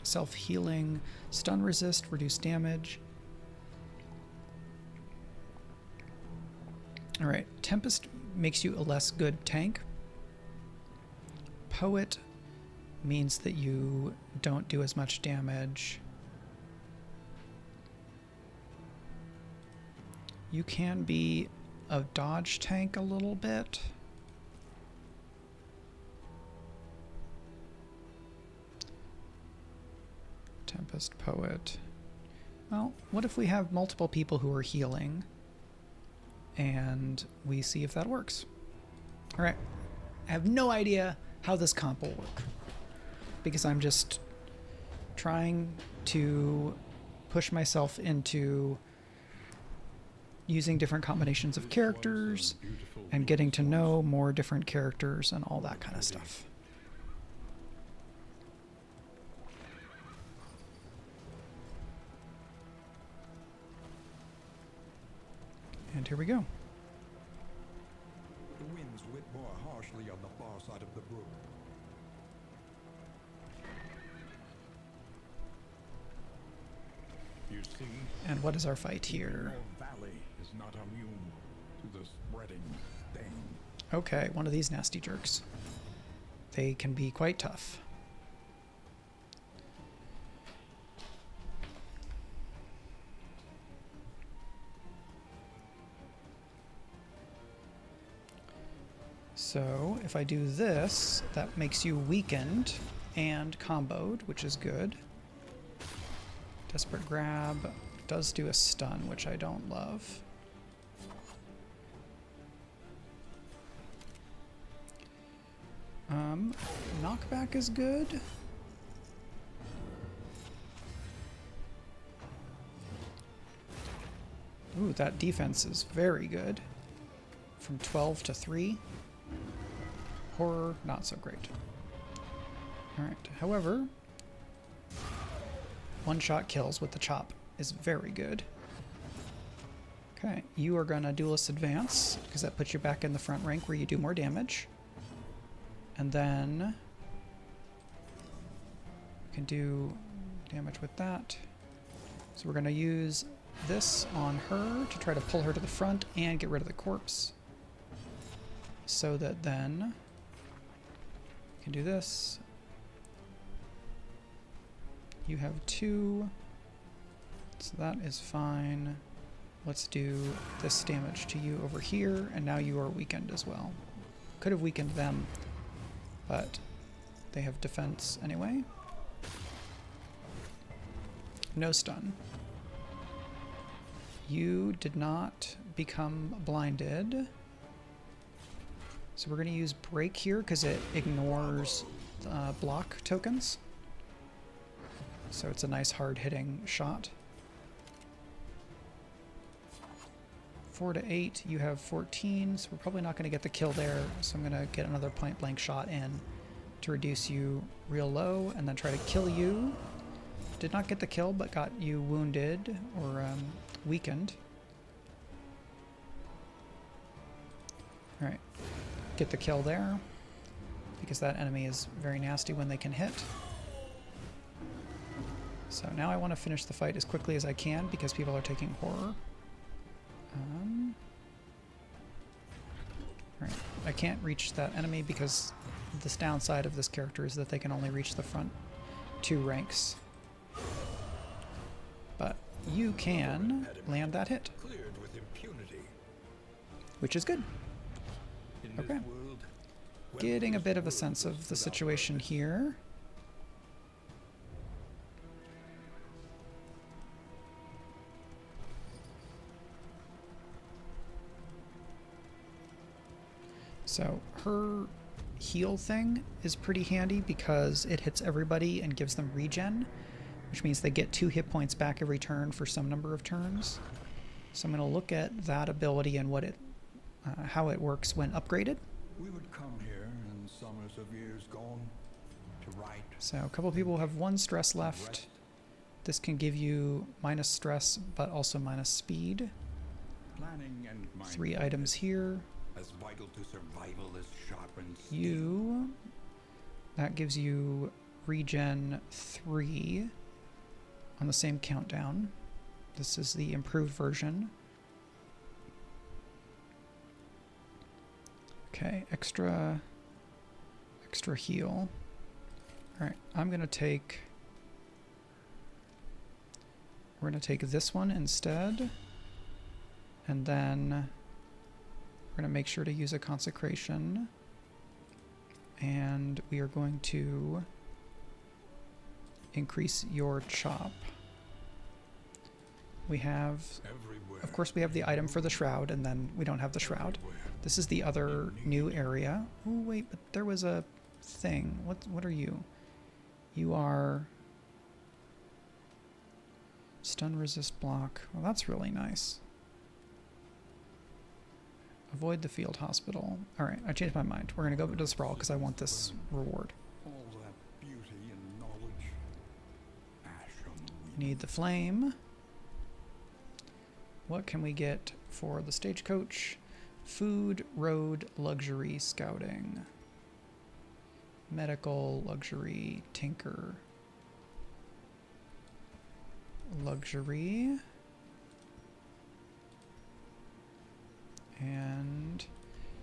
Self-healing, stun resist, reduce damage. All right, Tempest makes you a less good tank. Poet means that you don't do as much damage. You can be a dodge tank a little bit. Tempest Poet. Well, what if we have multiple people who are healing and we see if that works? All right. I have no idea how this comp will work because I'm just trying to push myself into using different combinations of characters and getting to know more different characters and all that kind of stuff. And here we go. The winds whip more harshly on the far side of the brook. You see, And what is our fight here? the valley is not immune to the spreading stain. Okay, one of these nasty jerks. They can be quite tough. So if I do this, that makes you weakened and comboed, which is good. Desperate Grab does do a stun, which I don't love. Knockback is good. Ooh, that defense is very good. From 12 to 3. Horror, not so great. Alright, however, one-shot kills with the chop is very good. Okay, you are going to Duelist Advance, because that puts you back in the front rank where you do more damage. And then you can do damage with that. So we're going to use this on her to try to pull her to the front and get rid of the corpse. So that then we can do this. You have 2, so that is fine. Let's do this damage to you over here, and now you are weakened as well. Could have weakened them, but they have defense anyway. No stun. You did not become blinded. So we're going to use break here because it ignores block tokens. So it's a nice hard hitting shot. 4 to 8, you have 14, so we're probably not going to get the kill there. So I'm going to get another point blank shot in to reduce you real low and then try to kill you. Did not get the kill, but got you wounded or weakened. Alright, get the kill there because that enemy is very nasty when they can hit. So now I want to finish the fight as quickly as I can because people are taking horror. Alright, I can't reach that enemy because this downside of this character is that they can only reach the front 2 ranks. But you can land that hit, Cleared with impunity. which is good. In Okay. this world, Getting a bit of a sense of the situation here. So her heal thing is pretty handy because it hits everybody and gives them regen, which means they get 2 hit points back every turn for some number of turns. So I'm going to look at that ability and what it, how it works when upgraded. we would come here in summers of years gone to write. So a couple people have 1 stress left. This can give you minus stress, but also minus speed. Planning and 3 items here. as vital to survival as sharpened steel. You, that gives you regen 3 on the same countdown. This is the improved version. Okay, extra heal. All right, we're gonna take this one instead, and then we're gonna make sure to use a consecration, and we are going to increase your chop. We have, Everywhere. of course, we have the item for the shroud, and then we don't have the shroud. Everywhere. This is the other new area. Oh wait, but there was a thing. What are you? You are stun resist block. Well, that's really nice. Avoid the field hospital. All right, I changed my mind. We're gonna go to the sprawl because I want this reward. All that beauty and knowledge. Asham. Need the flame. What can we get for the stagecoach? Food, road, luxury, scouting. Medical, luxury, tinker. Luxury. And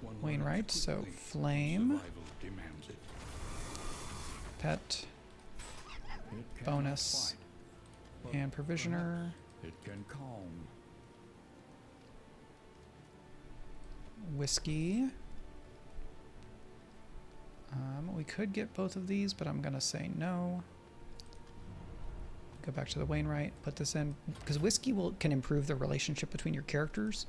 One Wainwright, learns so quickly. flame, Survival demands it. pet, It cannot bonus, fight, but and provisioner. perhaps it can calm. Whiskey. We could get both of these, but I'm gonna say no. Go back to the Wainwright, put this in, because whiskey can improve the relationship between your characters,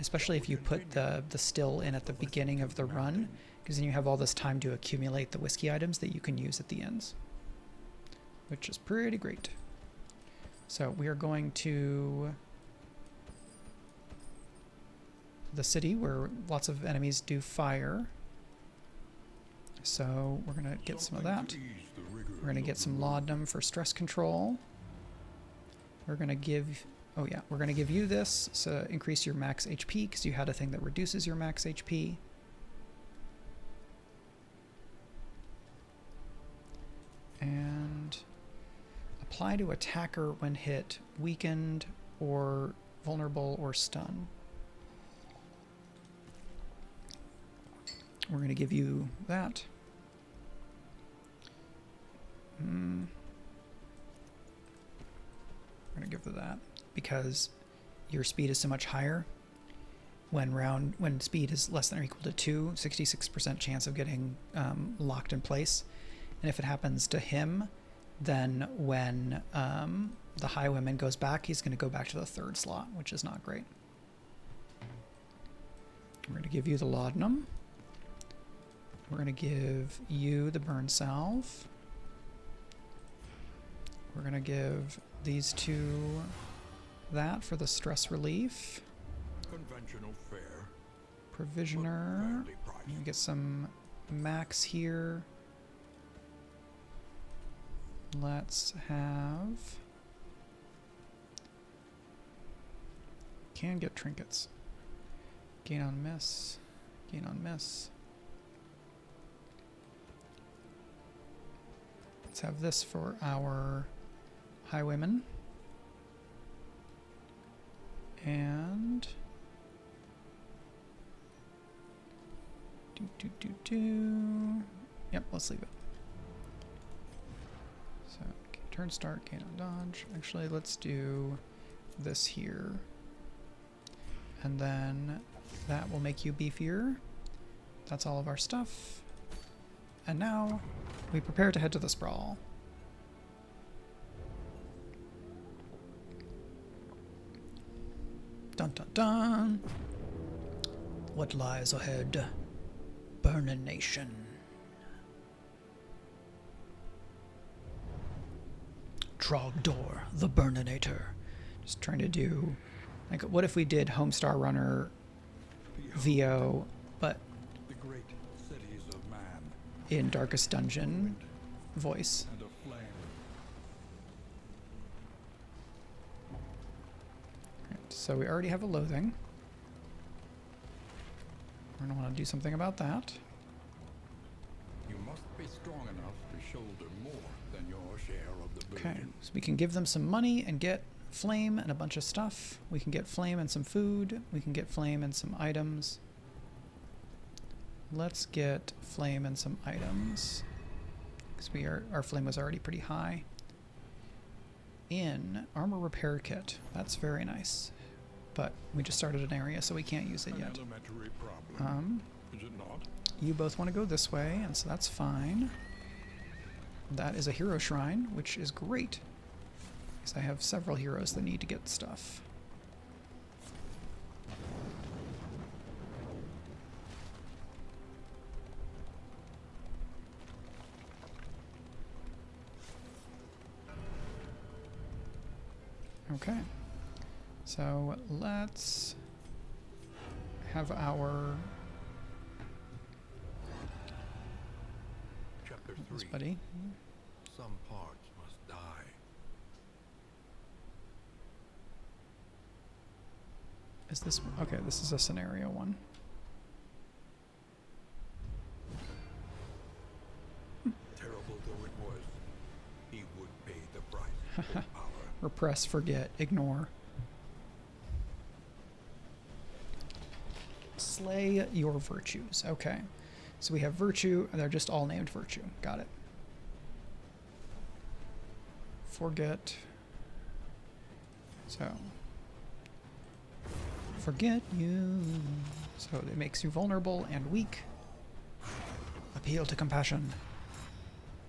especially if you put the still in at the beginning of the run, because then you have all this time to accumulate the whiskey items that you can use at the ends, which is pretty great. So we are going to the city where lots of enemies do fire. So we're going to get some of that. We're going to get some laudanum for stress control. We're going to give, oh yeah, we're going to give you this, so increase your max HP, because you had a thing that reduces your max HP. And apply to attacker when hit, weakened, or vulnerable, or stun. We're going to give you that. We're going to give her that because your speed is so much higher. When speed is less than or equal to 2, 66% chance of getting locked in place. And if it happens to him, then when the highwayman goes back, he's going to go back to the 3rd slot, which is not great. We're going to give you the laudanum. We're going to give you the burn salve. We're going to give these two that for the stress relief. Conventional fare. Provisioner. Fairly priced. I'm going to get some max here. Let's have... Can get trinkets. Gain on miss. Gain on miss. Let's have this for our highwayman. And Yep, let's leave it. So, turn start, gain on dodge. Actually, let's do this here. And then that will make you beefier. That's all of our stuff. And now we prepare to head to the sprawl. Dun dun dun! What lies ahead? Burnin' Nation. Trogdor, the Burninator. Just trying to do, like, what if we did Homestar Runner VO, but the great cities of man in Darkest Dungeon voice. and of flame. Right, so we already have a loathing. We're gonna want to do something about that. You must be strong enough to shoulder more than your share of the burden. Okay, so we can give them some money and get flame and a bunch of stuff. We can get flame and some food. We can get flame and some items. Let's get flame and some items, because our flame was already pretty high. In armor repair kit, that's very nice, but we just started an area, so we can't use it An yet. elementary problem, is it not? You both want to go this way, and so that's fine. That is a hero shrine, which is great, because I have several heroes that need to get stuff. Okay, so let's have our Chapter this 3. buddy. Some parts must die. Is this okay? This is a scenario one. Terrible though it was, he would pay the price for power. Repress, forget, ignore. Slay your virtues. Okay. So we have virtue, and they're just all named virtue. Got it. Forget. So. Forget you. So it makes you vulnerable and weak. Appeal to compassion.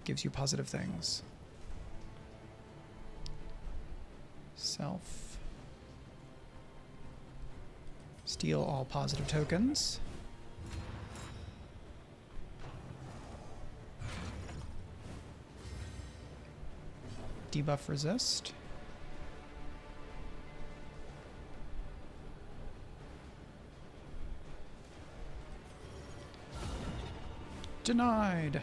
Gives you positive things. Self. Steal all positive tokens. Debuff resist. Denied.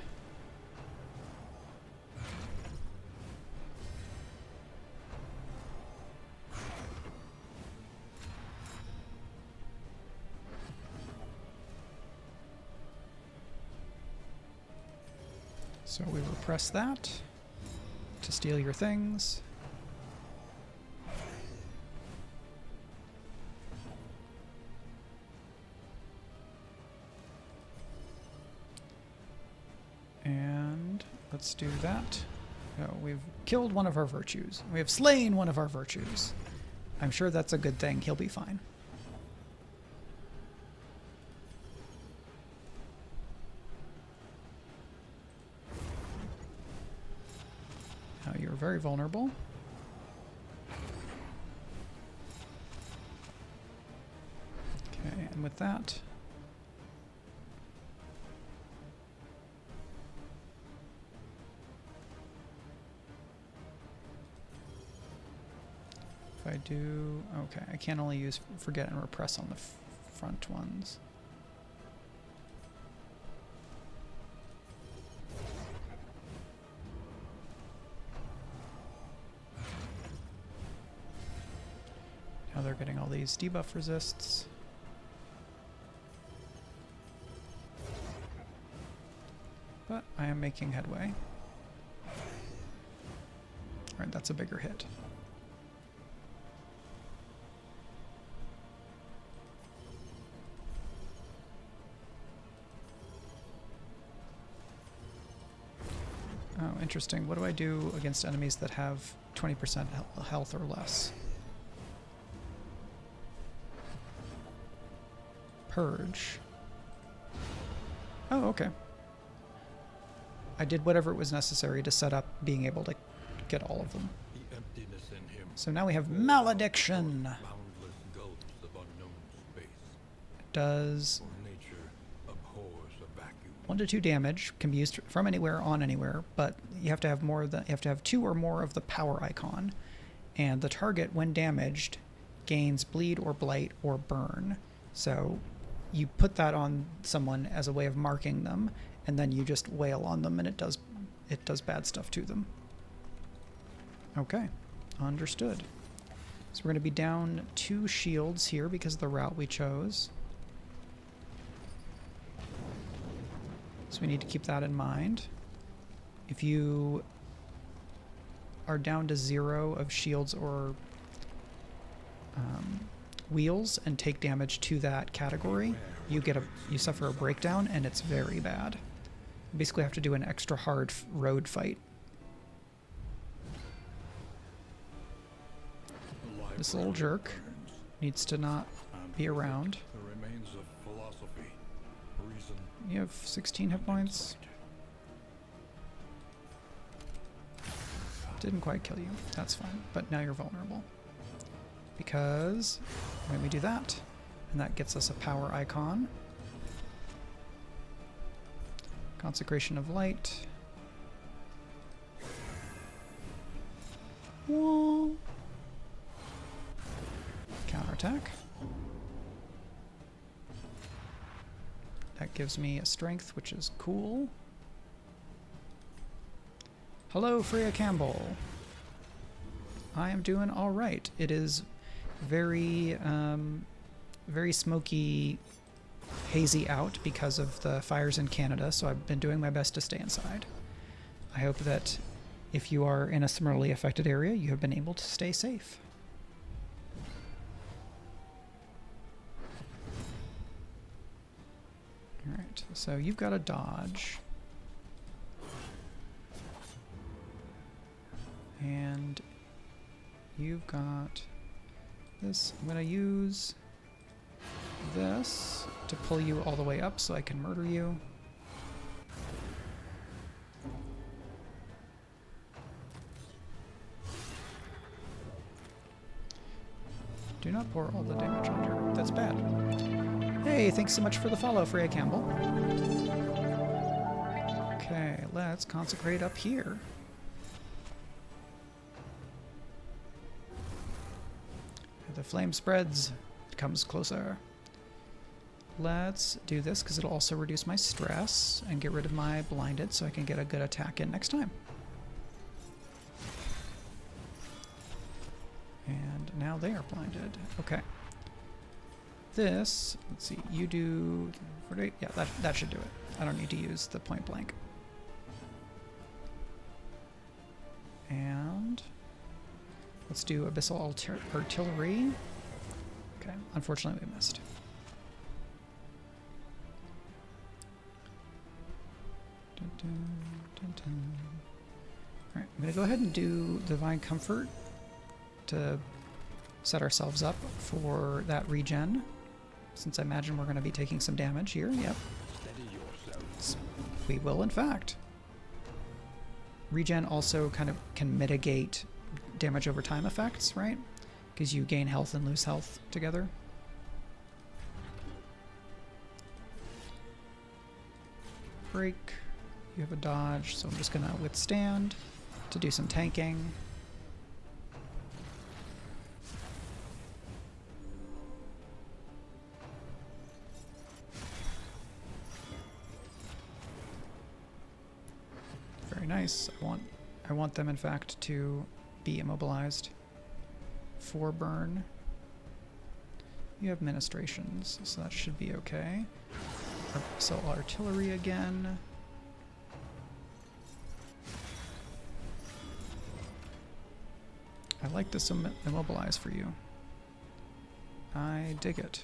So we repress that to steal your things. And let's do that. Oh, we've killed one of our virtues. We have slain one of our virtues. I'm sure that's a good thing. He'll be fine. Now you're very vulnerable. Okay, and with that, if I do, okay, I can only use forget and repress on the front ones. Now they're getting all these debuff resists. But I am making headway. Alright, that's a bigger hit. interesting. What do I do against enemies that have 20% health or less? Purge. Oh, okay. I did whatever it was necessary to set up being able to get all of them. The emptiness in him. So now we have malediction. Boundless gulfs of unknown space. It does For nature abhors a vacuum. 1 to 2 damage, can be used from anywhere on anywhere, but you have to have more than you have to have 2 or more of the power icon, and the target, when damaged, gains bleed or blight or burn. So you put that on someone as a way of marking them, and then you just wail on them, and it does bad stuff to them. Okay, understood. So we're going to be down 2 shields here because of the route we chose. So we need to keep that in mind. If you are down to 0 of shields or wheels and take damage to that category, you suffer a breakdown, and it's very bad. You basically have to do an extra hard road fight. This little jerk needs to not be around. The remains of philosophy, reason. You have 16 hit points. Didn't quite kill you. That's fine. But now you're vulnerable. Because when we do that, and that gets us a power icon. Consecration of Light. Whoa. Counterattack. That gives me a strength, which is cool. Hello, Freya Campbell. I am doing all right. It is very, very smoky, hazy out because of the fires in Canada, so I've been doing my best to stay inside. I hope that if you are in a similarly affected area, you have been able to stay safe. Alright, so you've got a dodge. And you've got this. I'm going to use this to pull you all the way up so I can murder you. Do not pour all the damage on her. That's bad. Hey, thanks so much for the follow, Freya Campbell. Okay, let's consecrate up here. The flame spreads. It comes closer. Let's do this because it'll also reduce my stress and get rid of my blinded so I can get a good attack in next time. And now they are blinded. Okay. This, let's see, you do... Yeah, that should do it. I don't need to use the point blank. And let's do Abyssal Artillery. Okay, unfortunately we missed. Dun, dun, dun, dun. Alright, I'm going to go ahead and do Divine Comfort to set ourselves up for that regen, since I imagine we're going to be taking some damage here. Yep. Steady yourself. We will, in fact. Regen also kind of can mitigate damage over time effects, right? Because you gain health and lose health together. Break. You have a dodge, so I'm just going to withstand to do some tanking. Very nice. I want them, in fact, to be immobilized. 4 burn. You have ministrations, so that should be okay. So artillery again. I like this immobilize for you. I dig it.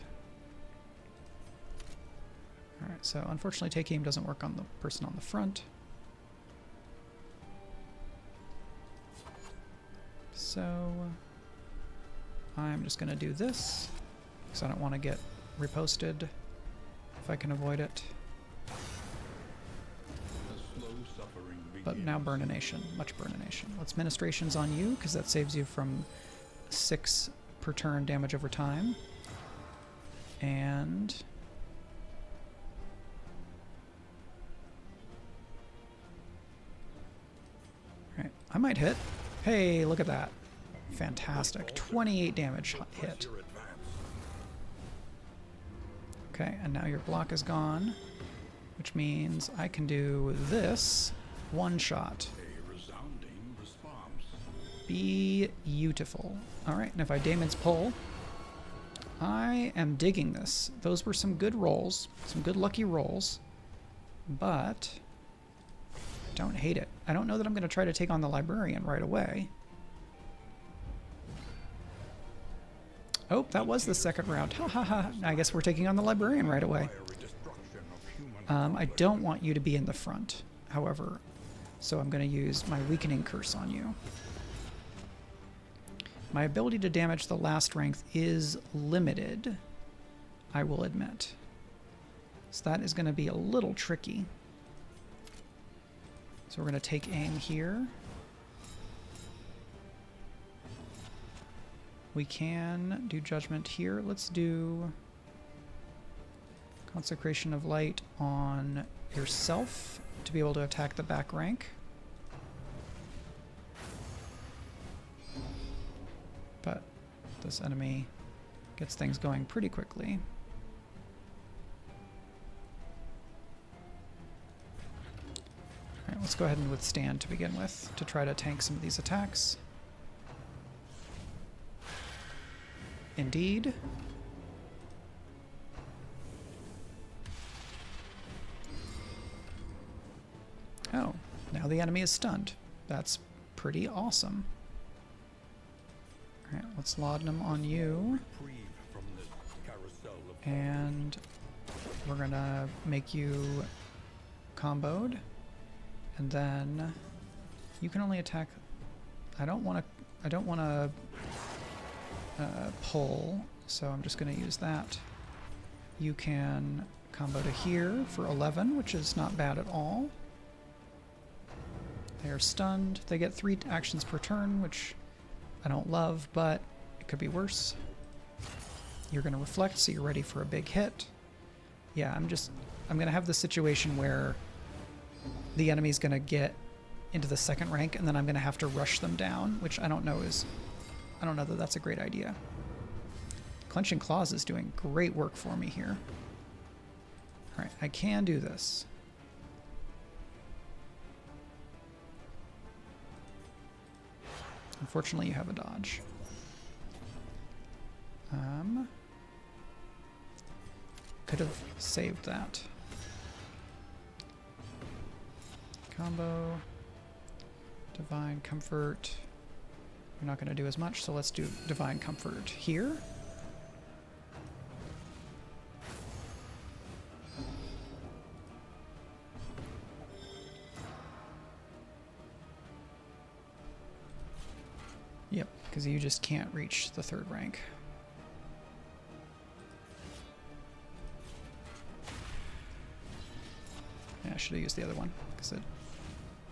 Alright, so unfortunately take aim doesn't work on the person on the front. So I'm just going to do this because I don't want to get reposted if I can avoid it. But now Burnination, much Burnination. Let's Ministrations on you because that saves you from 6 per turn damage over time. And alright, I might hit. Hey, look at that. Fantastic. 28 damage hit. Okay, and now your block is gone, which means I can do this one shot. A resounding response. Beautiful. Alright, and if I Damon's Pull, I am digging this. Those were some good rolls, some good lucky rolls, but I don't hate it. I don't know that I'm going to try to take on the Librarian right away. Oh, that was the second round. Ha ha ha. I guess we're taking on the Librarian right away. I don't want you to be in the front, however, so I'm going to use my Weakening Curse on you. My ability to damage the last strength is limited, I will admit. So that is going to be a little tricky. So we're going to take aim here. We can do Judgment here. Let's do Consecration of Light on yourself to be able to attack the back rank. But this enemy gets things going pretty quickly. Alright, let's go ahead and withstand to begin with to try to tank some of these attacks. Indeed. Oh, now the enemy is stunned. That's pretty awesome. Alright, let's Laudanum on you. And we're gonna make you comboed. And then you can only attack. I don't wanna pull, so I'm just gonna use that. You can combo to here for 11, which is not bad at all. They are stunned. They get 3 actions per turn, which I don't love, but it could be worse. You're going to reflect, so you're ready for a big hit. Yeah, I'm going to have the situation where the enemy's going to get into the second rank, and then I'm going to have to rush them down, which I don't know that that's a great idea. Clenching Claws is doing great work for me here. Alright, I can do this. Unfortunately, you have a dodge. Could have saved that. Combo. Divine Comfort. We're not going to do as much, so let's do Divine Comfort here. Yep, because you just can't reach the 3rd rank. Yeah, I should have used the other one, because it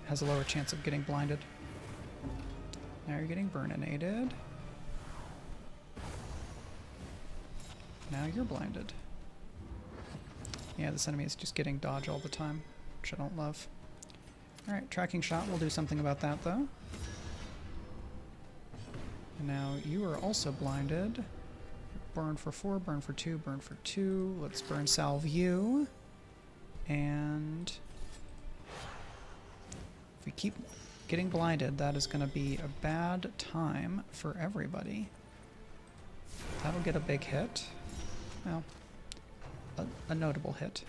has a lower chance of getting blinded. Now you're getting burninated. Now you're blinded. Yeah, this enemy is just getting dodge all the time, which I don't love. Alright, Tracking Shot will do something about that, though. And now you are also blinded. Burn for 4, burn for 2, burn for 2. Let's burn salve you. And if we keep getting blinded, that is going to be a bad time for everybody. That'll get a big hit. Well, a notable hit.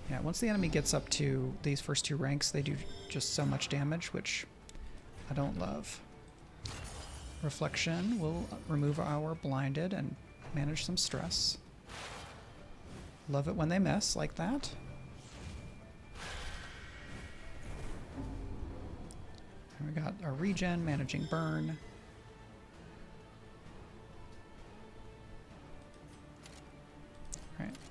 Yeah, once the enemy gets up to these first 2 ranks, they do just so much damage, which I don't love. Reflection will remove our blinded and manage some stress. Love it when they miss like that. And we got our regen, managing burn.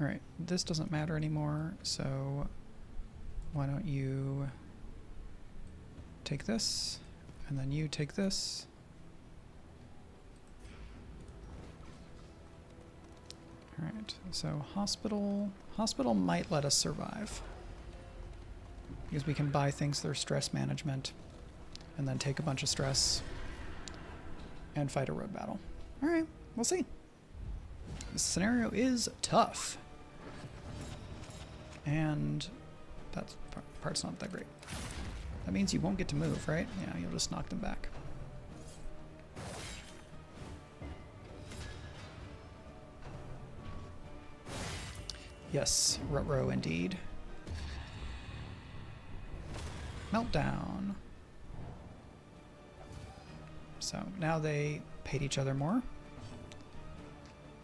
Alright, this doesn't matter anymore, so why don't you take this, and then you take this. Alright, so hospital. Hospital might let us survive. Because we can buy things through stress management, and then take a bunch of stress, and fight a road battle. Alright, we'll see. This scenario is tough. And that part's not that great. That means you won't get to move, right? Yeah, you'll just knock them back. Yes, ruh-roh indeed. Meltdown. So now they paid each other more.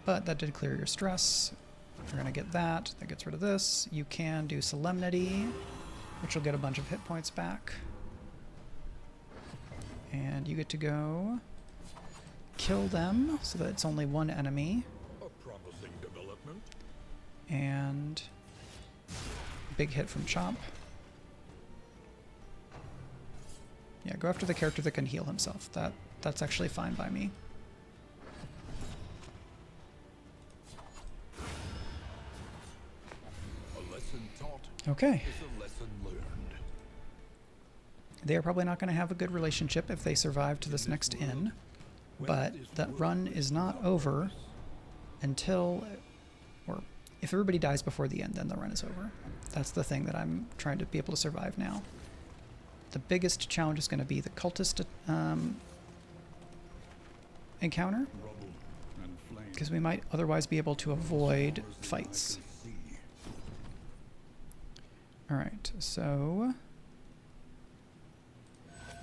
But that did clear your stress. You're gonna get that. That gets rid of this. You can do Solemnity, which will get a bunch of hit points back. And you get to go kill them so that it's only one enemy. A promising development. And big hit from Chomp. Yeah, go after the character that can heal himself. That's actually fine by me. A lesson taught Okay. is a lesson learned. They are probably not going to have a good relationship if they survive to this next inn. But that run is not over until, or if everybody dies before the end, then the run is over. That's the thing that I'm trying to be able to survive now. The biggest challenge is going to be the cultist encounter, because we might otherwise be able to avoid fights. Alright, so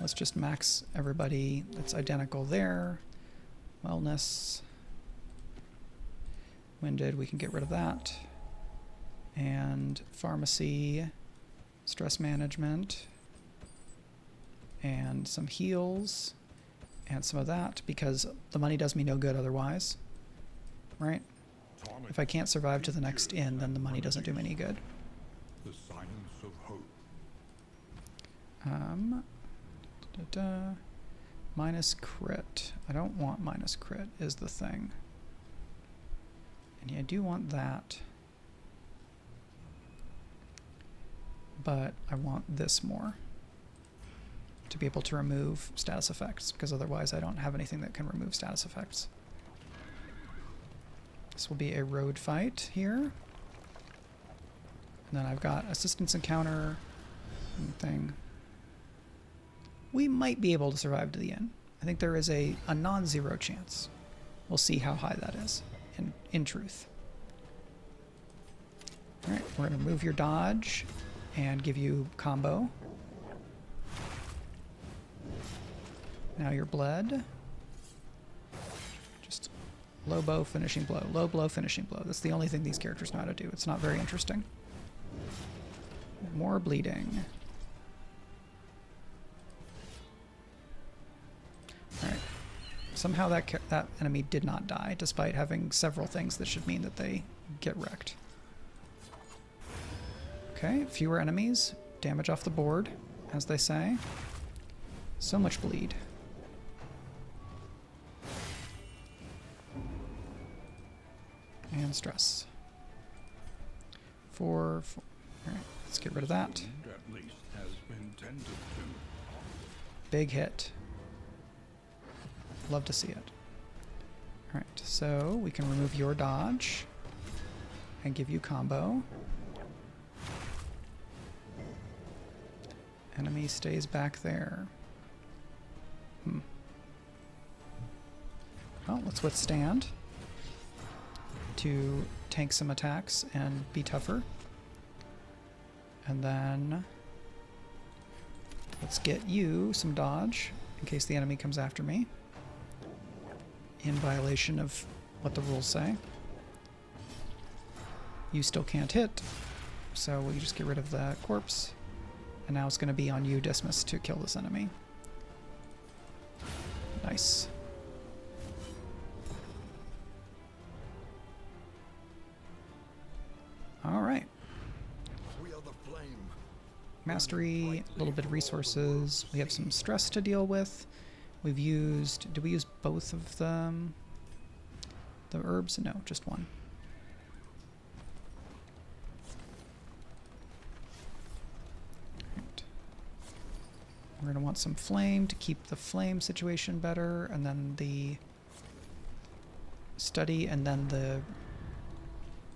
let's just max everybody that's identical there. Wellness. Winded, we can get rid of that. And pharmacy, stress management, and some heals, and some of that, because the money does me no good otherwise. Right? If I can't survive to the next inn, then the money doesn't do me any good. The science of hope. Minus crit. I don't want minus crit, is the thing. And yeah, I do want that. But I want this more. To be able to remove status effects, because otherwise I don't have anything that can remove status effects. This will be a road fight here. And then I've got assistance encounter thing. We might be able to survive to the end. I think there is a non-zero chance. We'll see how high that is, in truth. Alright, we're going to move your dodge and give you combo. Now you're bled. Just low bow, finishing blow. Low blow, finishing blow. That's the only thing these characters know how to do. It's not very interesting. More bleeding. Alright. Somehow that enemy did not die, despite having several things that should mean that they get wrecked. Okay, fewer enemies. Damage off the board, as they say. So much bleed. And stress. Alright, let's get rid of that. At least has been tended to. Big hit. Love to see it. Alright, so we can remove your dodge and give you combo. Enemy stays back there. Well, let's withstand to tank some attacks and be tougher. And then let's get you some dodge in case the enemy comes after me in violation of what the rules say. You still can't hit, so we just get rid of the corpse. And now it's going to be on you, Dismas, to kill this enemy. Nice. All right. We are the flame. Mastery, a little bit of resources. We have some stress to deal with. We've used... Did we use both of them? The herbs? No, just one. Right. We're going to want some flame to keep the flame situation better, and then the study, and then the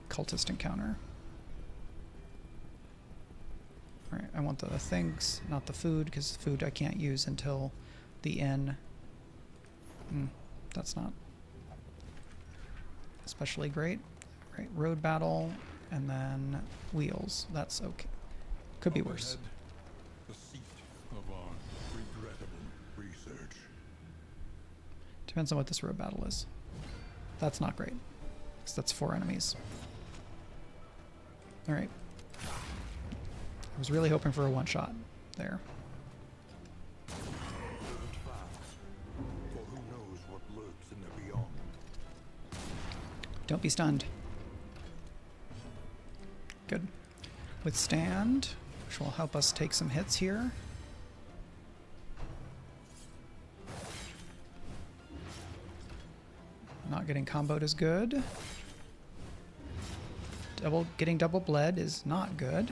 cultist encounter. Alright, I want the things, not the food, because food I can't use until the inn. That's not especially great. Right, road battle, and then wheels. That's okay. Could be worse. Ahead, the seat of our regrettable research. Depends on what this road battle is. That's not great, because that's 4 enemies. Alright. I was really hoping for a one-shot there. For who knows what lurks in the beyond. Don't be stunned. Good. Withstand, which will help us take some hits here. Not getting comboed is good. Getting double bled is not good.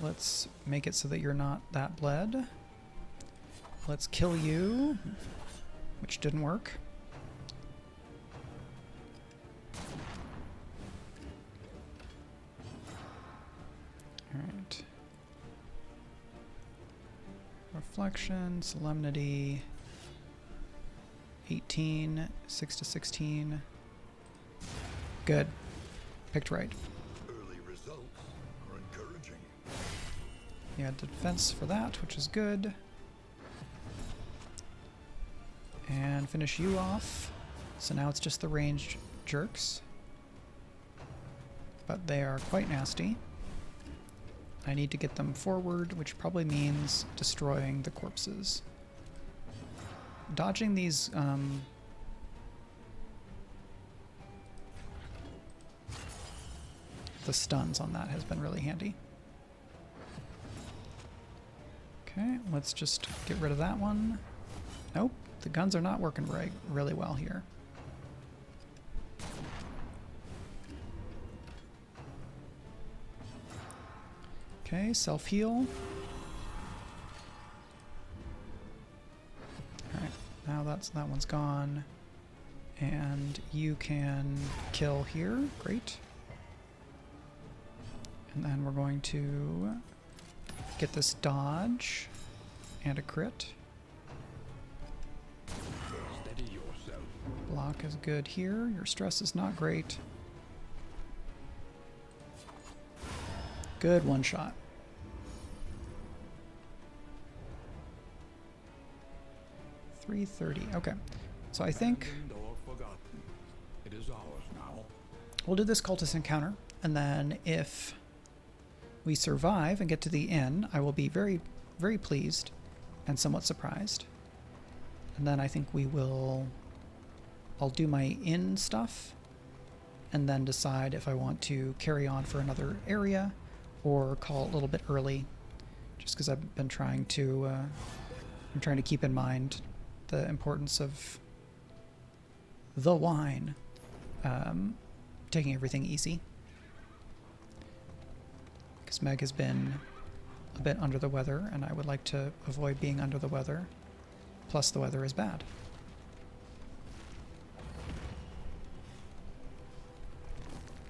Let's make it so that you're not that bled. Let's kill you, which didn't work. Alright. Reflection, Solemnity, 18, 6 to 16. Good. Picked right. Early results are encouraging. You had defense for that, which is good. And finish you off. So now it's just the ranged jerks. But they are quite nasty. I need to get them forward, which probably means destroying the corpses. Dodging these the stuns on that has been really handy. Okay, let's just get rid of that one. Nope, the guns are not working really well here. Okay, self-heal. Alright, now that one's gone. And you can kill here. Great. And then we're going to get this dodge and a crit. Steady yourself. Block is good here. Your stress is not great. Good one shot. $330. Okay. So I think Abandoned or forgotten. It is ours now. we'll do this cultist encounter, and then if we survive and get to the inn, I will be very, very pleased and somewhat surprised. And then I think I'll do my inn stuff and then decide if I want to carry on for another area or call it a little bit early, just because I've been trying to, I'm trying to keep in mind the importance of the wine, taking everything easy. Because Meg has been a bit under the weather, and I would like to avoid being under the weather. Plus, the weather is bad.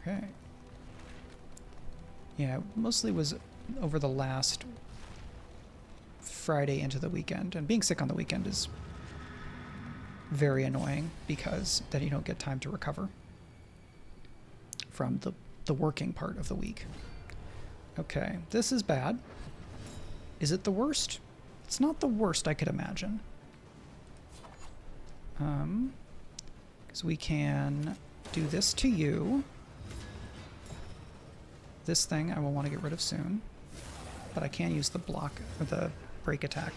Okay. Yeah, it mostly was over the last Friday into the weekend, and being sick on the weekend is very annoying because then you don't get time to recover from the working part of the week. Okay, this is bad. Is it the worst? It's not the worst I could imagine. Because we can do this to you. This thing I will want to get rid of soon. But I can use the block, or the break attack.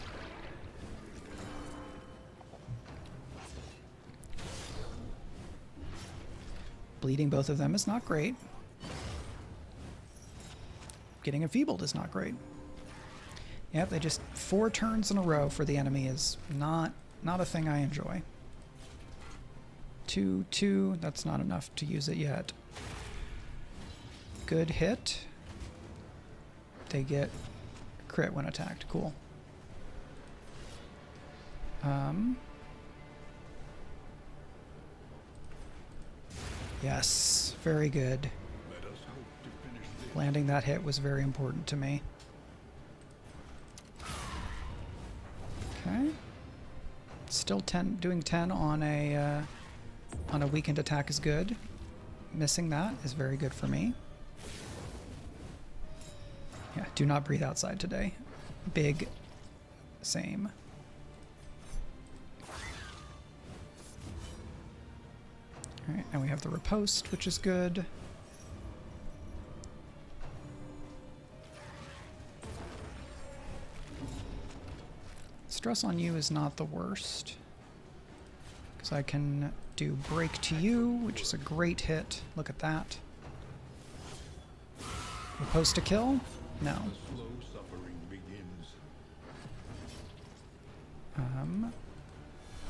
Bleeding both of them is not great. Getting enfeebled is not great. Yep, they just 4 turns in a row for the enemy is not a thing I enjoy. 2, 2, that's not enough to use it yet. Good hit. They get crit when attacked. Cool. Yes, very good. Let us hope to finish this. Landing that hit was very important to me. Okay. Still 10, doing 10 on a weakened attack is good. Missing that is very good for me. Yeah, do not breathe outside today. Big, same. Alright, and we have the riposte, which is good. Stress on you is not the worst. Because I can do break to you, which is a great hit. Look at that. Riposte to kill? No. The slow suffering begins.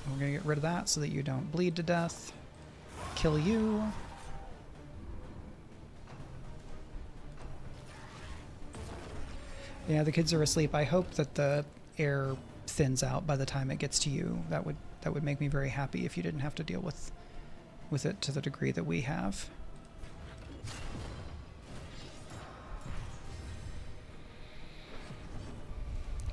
We're gonna get rid of that so that you don't bleed to death. Kill you. Yeah, the kids are asleep. I hope that the air thins out by the time it gets to you. That would make me very happy if you didn't have to deal with it to the degree that we have.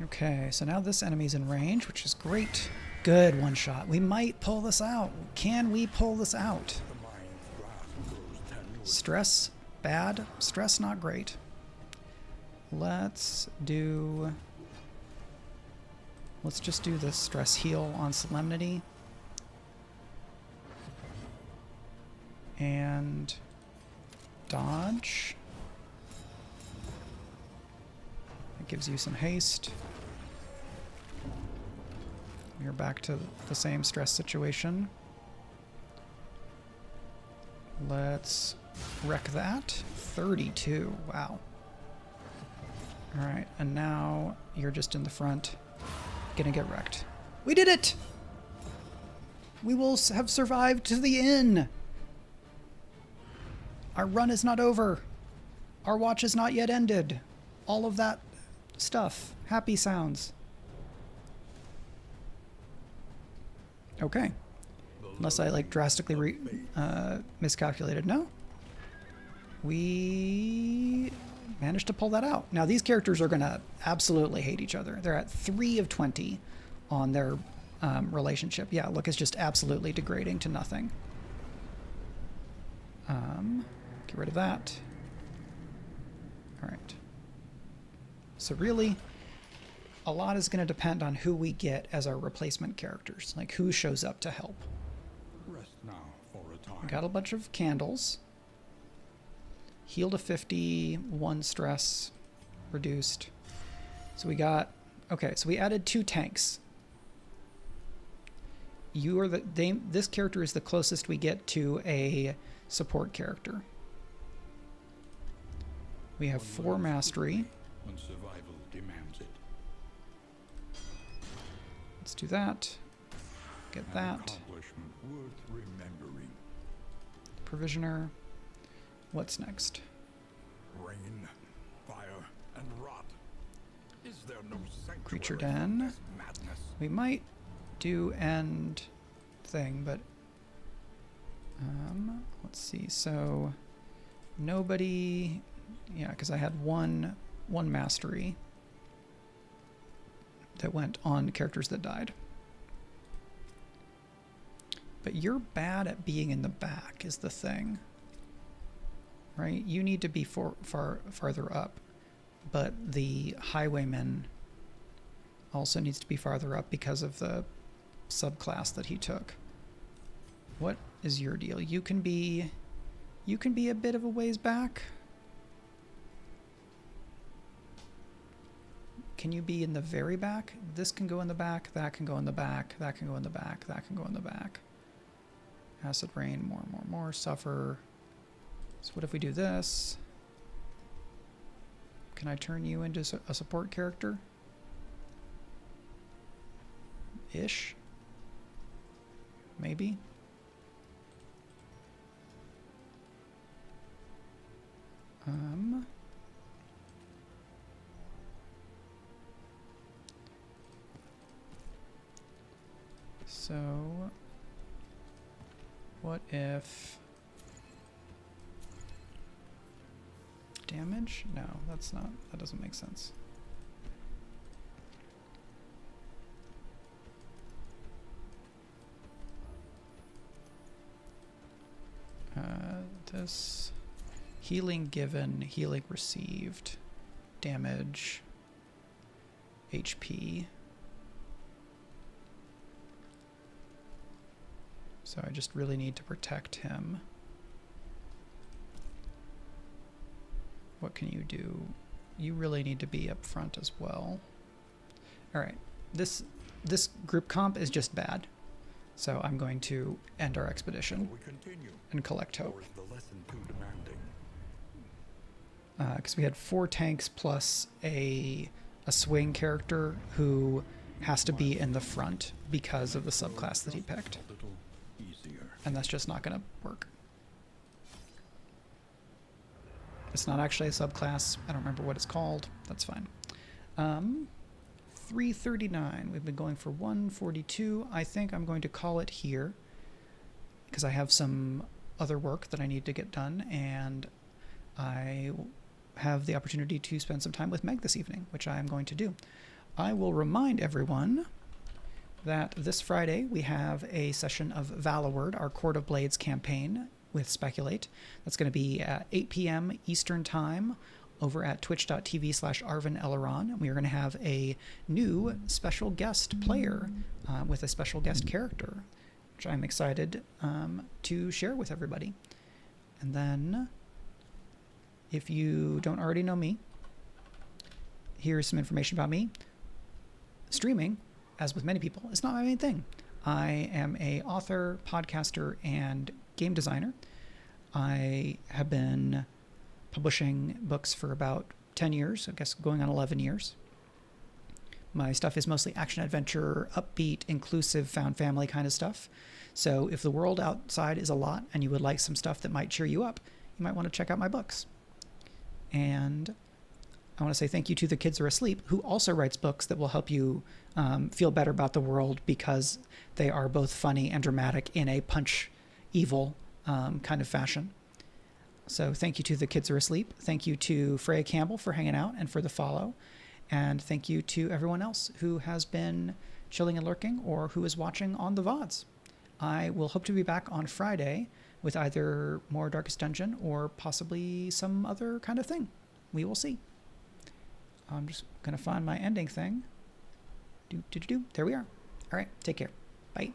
Okay, so now this enemy's in range, which is great. Good one shot. We might pull this out. Can we pull this out? The mind's grasp grows tenuous. Stress, bad. Stress, not great. Let's just do the stress heal on Solemnity. And dodge. It gives you some haste. You're back to the same stress situation. Let's wreck that. 32. Wow. Alright, and now you're just in the front. Gonna get wrecked. We did it! We will have survived to the inn! Our run is not over. Our watch is not yet ended. All of that stuff. Happy sounds. Okay. Unless I like drastically miscalculated. No. We managed to pull that out. Now these characters are going to absolutely hate each other. They're at 3 of 20 on their relationship. Yeah, look, it's just absolutely degrading to nothing. Get rid of that. All right. So really, a lot is going to depend on who we get as our replacement characters, like who shows up to help. Rest now for a time. We got a bunch of candles. Heal to 50, 1 stress reduced. So we got, okay, so we added 2 tanks. You are this character is the closest we get to a support character. We have 4 mastery. When survival demands it. Let's do that. Get An that. accomplishment worth remembering. Provisioner. What's next? Rain, fire, and rot. Is there no sanctuary Creature from den. this madness? We might do end thing, but let's see. So nobody, yeah, because I had one mastery that went on characters that died. But you're bad at being in the back is the thing. Right? You need to be farther up. But the highwayman also needs to be farther up because of the subclass that he took. What is your deal? You can be a bit of a ways back. Can you be in the very back? This can go in the back, that can go in the back, that can go in the back, that can go in the back. Acid rain, more, suffer. So what if we do this? Can I turn you into a support character? Ish? Maybe? So what if damage? No, that doesn't make sense. This healing given, healing received, damage, HP. So I just really need to protect him. What can you do? You really need to be up front as well. All right, this group comp is just bad. So I'm going to end our expedition and collect hope. Because we had 4 tanks plus a swing character who has to be in the front because of the subclass that he picked. And that's just not going to work. It's not actually a subclass. I don't remember what it's called. That's fine. 339. We've been going for 142. I think I'm going to call it here because I have some other work that I need to get done, and I have the opportunity to spend some time with Meg this evening, which I am going to do. I will remind everyone that this Friday we have a session of Valorword, our Court of Blades campaign with Speculate. That's going to be at 8 p.m. Eastern Time over at twitch.tv/ArvinEleron. We are going to have a new special guest player with a special guest character, which I'm excited to share with everybody. And then, if you don't already know me, here's some information about me. Streaming, as with many people, is not my main thing. I am an author, podcaster, and game designer. I have been publishing books for about 10 years, I guess going on 11 years. My stuff is mostly action-adventure, upbeat, inclusive, found family kind of stuff. So if the world outside is a lot and you would like some stuff that might cheer you up, you might want to check out my books. And I want to say thank you to The Kids Are Asleep, who also writes books that will help you feel better about the world because they are both funny and dramatic in a punch evil kind of fashion. So thank you to The Kids Are Asleep. Thank you to Freya Campbell for hanging out and for the follow. And thank you to everyone else who has been chilling and lurking or who is watching on the VODs. I will hope to be back on Friday with either more Darkest Dungeon or possibly some other kind of thing. We will see. I'm just going to find my ending thing. There we are. All right, take care. Bye.